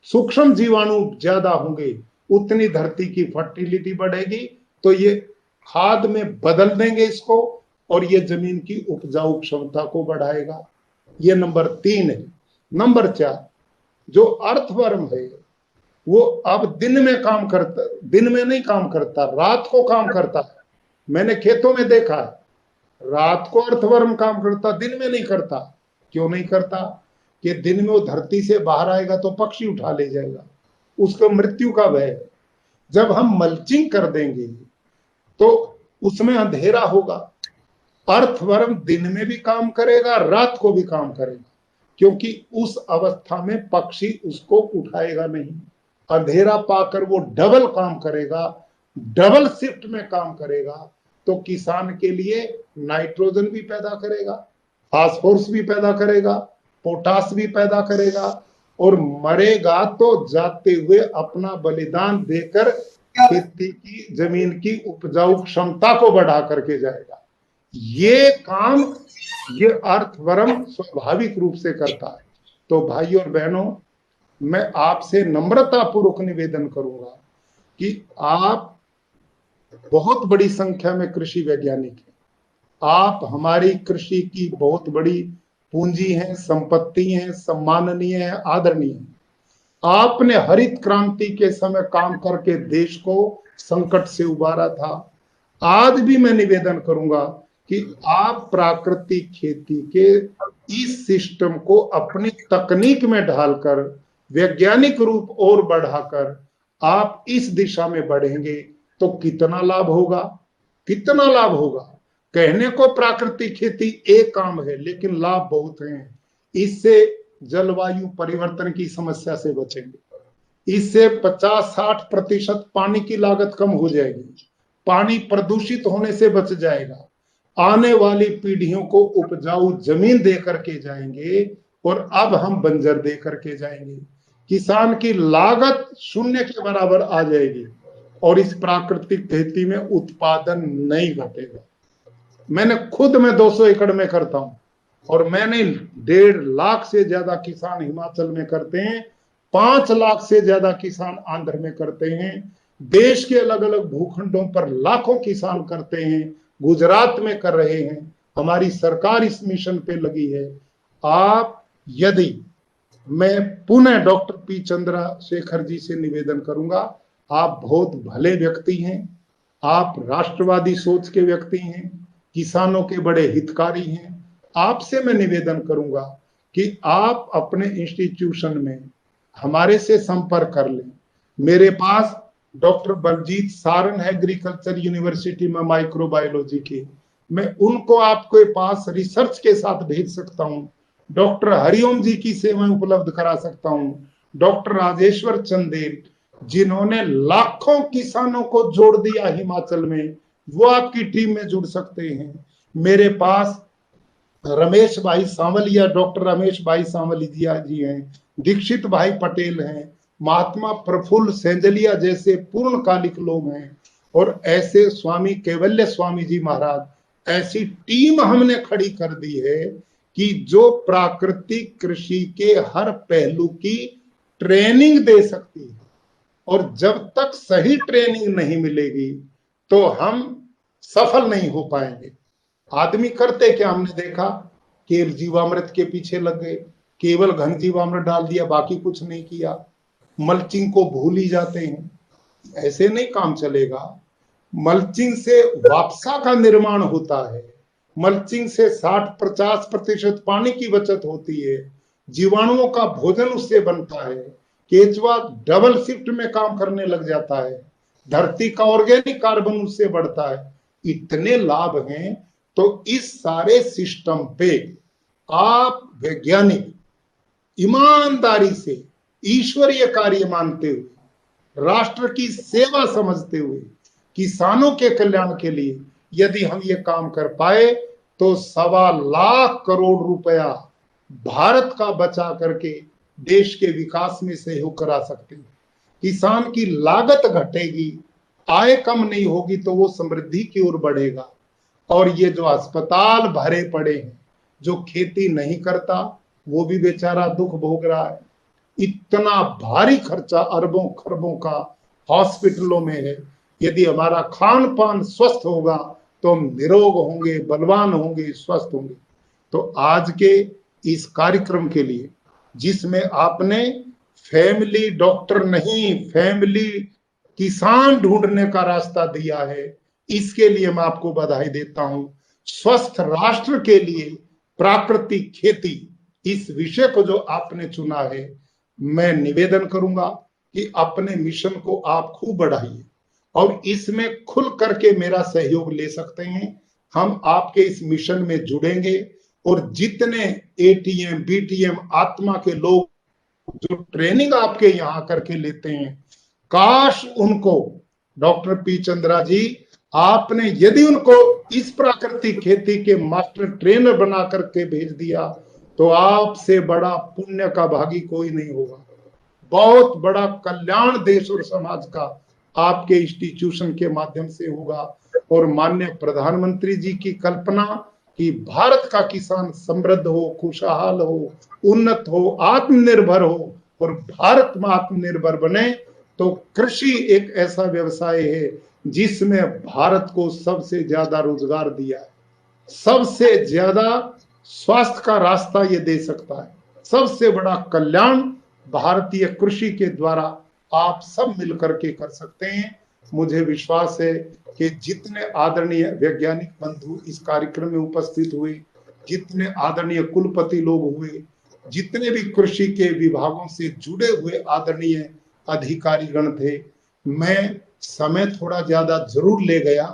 सूक्ष्म जीवाणु ज्यादा होंगे उतनी धरती की फर्टिलिटी बढ़ेगी, तो ये खाद में बदल देंगे इसको और ये जमीन की उपजाऊ क्षमता को बढ़ाएगा। ये नंबर 3 है। नंबर 4, जो अर्थवर्म है वो अब दिन में काम करता, दिन में नहीं काम करता, रात को काम करता है। मैंने खेतों में देखा है, रात को अर्थवर्म काम करता, दिन में नहीं करता। क्यों नहीं करता? कि दिन में वो धरती से बाहर आएगा तो पक्षी उठा ले जाएगा, उसको मृत्यु का भय है। जब हम मल्चिंग कर देंगे तो उसमें अंधेरा होगा, अर्थवर्म दिन में भी काम करेगा, रात को भी काम करेगा, क्योंकि उस अवस्था में पक्षी उसको उठाएगा नहीं। अंधेरा पाकर वो डबल काम करेगा, डबल शिफ्ट में काम करेगा, तो किसान के लिए नाइट्रोजन भी पैदा करेगा, फास्फोरस भी पैदा करेगा, पोटास भी पैदा करेगा, और मरेगा तो जाते हुए अपना बलिदान देकर खेती की जमीन की उपजाऊ क्षमता को बढ़ा करके जाएगा। ये काम ये अर्थवर्म स्वाभाविक रूप से करता है। तो भाइयों और बहनों, मैं आपसे नम्रता पूर्वक निवेदन करूंगा कि आप, बहुत बड़ी संख्या में कृषि वैज्ञानिक हैं, आप हमारी कृषि की बहुत बड़ी पूंजी हैं, संपत्ति हैं, सम्माननीय है, आदरणीय है। आपने हरित क्रांति के समय काम करके देश को संकट से उबारा था। आज भी मैं निवेदन करूंगा कि आप प्राकृतिक खेती के इस सिस्टम को अपनी तकनीक में ढालकर, वैज्ञानिक रूप और बढ़ाकर आप इस दिशा में बढ़ेंगे तो कितना लाभ होगा, कितना लाभ होगा। कहने को प्राकृतिक खेती एक काम है, लेकिन लाभ बहुत हैं। इससे जलवायु परिवर्तन की समस्या से बचेंगे, इससे 50-60% पानी की लागत कम हो जाएगी, पानी प्रदूषित होने से बच जाएगा, आने वाली पीढ़ियों को उपजाऊ जमीन दे करके जाएंगे, और अब हम बंजर दे करके जाएंगे। किसान की लागत 0 के बराबर आ जाएगी और इस प्राकृतिक खेती में उत्पादन नहीं घटेगा। मैं 200 एकड़ में करता हूं, और मैंने 1.5 लाख से ज्यादा किसान हिमाचल में करते हैं, 5 लाख से ज्यादा किसान आंध्र में करते हैं, देश के अलग अलग भूखंडों पर लाखों किसान करते हैं, गुजरात में कर रहे हैं। हमारी सरकार इस मिशन पे लगी है। आप, यदि, मैं पुनः डॉक्टर पी चंद्रशेखर जी से निवेदन करूंगा, आप बहुत भले व्यक्ति हैं, आप राष्ट्रवादी सोच के व्यक्ति हैं, किसानों के बड़े हितकारी हैं। आपसे मैं निवेदन करूंगा कि आप अपने इंस्टीट्यूशन में हमारे से संपर्क कर लें। मेरे पास डॉक्टर बलजीत सारन है एग्रीकल्चर यूनिवर्सिटी में माइक्रोबायोलॉजी के, मैं उनको आपके पास रिसर्च के साथ भेज सकता हूं। डॉक्टर हरिओम जी की सेवाएं उपलब्ध करा सकता हूं। डॉक्टर राजेश्वर चंदेल, जिन्होंने लाखों किसानों को जोड़ दिया हिमाचल में, वो आपकी टीम में जुड़ सकते हैं। मेरे पास रमेश भाई सांवलिया, डॉक्टर रमेश भाई सांवलिया जी हैं, दीक्षित भाई पटेल हैं, महात्मा प्रफुल्ल सेंजलिया जैसे पूर्णकालिक लोग हैं, और ऐसे स्वामी कैवल्य स्वामी जी महाराज, ऐसी टीम हमने खड़ी कर दी है कि जो प्राकृतिक कृषि के हर पहलू की ट्रेनिंग दे सकती है। और जब तक सही ट्रेनिंग नहीं मिलेगी तो हम सफल नहीं हो पाएंगे। आदमी करते क्या, हमने देखा, केवल जीवामृत के पीछे लग गए, केवल घन जीवामृत डाल दिया, बाकी कुछ नहीं किया, मल्चिंग को भूल ही जाते हैं। ऐसे नहीं काम चलेगा। मल्चिंग से वापसा का निर्माण होता है, मल्चिंग से 60-50% पानी की बचत होती है, जीवाणुओं का भोजन उससे बनता है, केचुआ डबल शिफ्ट में काम करने लग जाता है, धरती का ऑर्गेनिक कार्बन उससे बढ़ता है। इतने लाभ हैं। तो इस सारे सिस्टम पे आप वैज्ञानिक ईमानदारी से ईश्वरीय कार्य मानते हुए, राष्ट्र की सेवा समझते हुए, किसानों के कल्याण के लिए यदि हम ये काम कर पाए तो 1.25 करोड़ रुपया भारत का बचा करके देश के विकास में सहयोग करा सकते हैं। किसान की लागत घटेगी, आय कम नहीं होगी तो वो समृद्धि की ओर बढ़ेगा। और ये जो अस्पताल भरे पड़े हैं, जो खेती नहीं करता वो भी बेचारा दुख भोग रहा है। इतना भारी खर्चा अरबों खरबों का हॉस्पिटलों में है। यदि हमारा खान पान स्वस्थ होगा तो हम निरोग होंगे, बलवान होंगे, स्वस्थ होंगे। तो आज के इस कार्यक्रम के लिए, जिसमें आपने फैमिली डॉक्टर नहीं, फैमिली किसान ढूंढने का रास्ता दिया है, इसके लिए मैं आपको बधाई देता हूं। स्वस्थ राष्ट्र के लिए प्राकृतिक खेती, इस विषय को जो आपने चुना है, मैं निवेदन करूंगा कि अपने मिशन को आप खूब बढ़ाइए और इसमें खुल करके मेरा सहयोग ले सकते हैं। हम आपके इस मिशन में जुड़ेंगे और जितने एटीएम बीटीएम आत्मा के लोग जो ट्रेनिंग आपके यहाँ करके लेते हैं, काश उनको, डॉक्टर पी चंद्रा जी, आपने यदि उनको इस प्राकृतिक खेती के मास्टर ट्रेनर बना करके भेज दिया तो आपसे बड़ा पुण्य का भागी कोई नहीं होगा। बहुत बड़ा कल्याण देश और समाज का आपके इंस्टीट्यूशन के माध्यम से होगा। और माननीय प्रधानमंत्री जी की कल्पना कि भारत का किसान समृद्ध हो, खुशहाल हो, उन्नत हो, आत्मनिर्भर हो और भारत में आत्मनिर्भर बने, तो कृषि एक ऐसा व्यवसाय है जिसमें भारत को सबसे ज्यादा रोजगार दिया है, सबसे ज्यादा स्वास्थ्य का रास्ता ये दे सकता है, सबसे बड़ा कल्याण भारतीय कृषि के द्वारा आप सब मिलकर के कर सकते हैं। मुझे विश्वास है कि जितने आदरणीय वैज्ञानिक बंधु इस कार्यक्रम में उपस्थित हुए, जितने आदरणीय कुलपति लोग हुए, जितने भी कृषि के विभागों से जुड़े हुए आदरणीय अधिकारीगण थे, मैं समय थोड़ा ज्यादा जरूर ले गया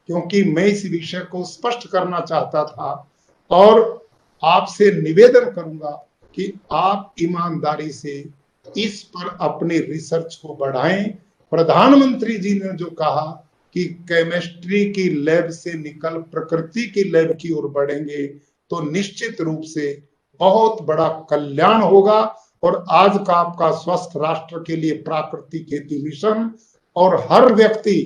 क्योंकि मैं इस विषय को स्पष्ट करना चाहता था। और आपसे निवेदन करूंगा कि आप ईमानदारी से इस पर अपनी रिसर्च को बढ़ाएं। प्रधानमंत्री जी ने जो कहा कि केमिस्ट्री की लैब से निकल प्रकृति की लैब की ओर बढ़ेंगे तो निश्चित रूप से बहुत बड़ा कल्याण होगा। और आज का आपका स्वस्थ राष्ट्र के लिए प्राकृतिक खेती मिशन और हर व्यक्ति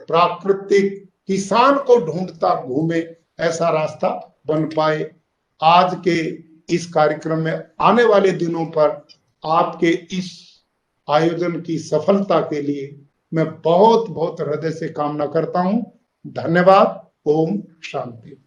प्राकृतिक किसान को ढूंढता घूमे, ऐसा रास्ता बन पाए। आज के इस कार्यक्रम में आने वाले दिनों पर आपके इस आयोजन की सफलता के लिए मैं बहुत बहुत हृदय से कामना करता हूं। धन्यवाद। ओम शांति।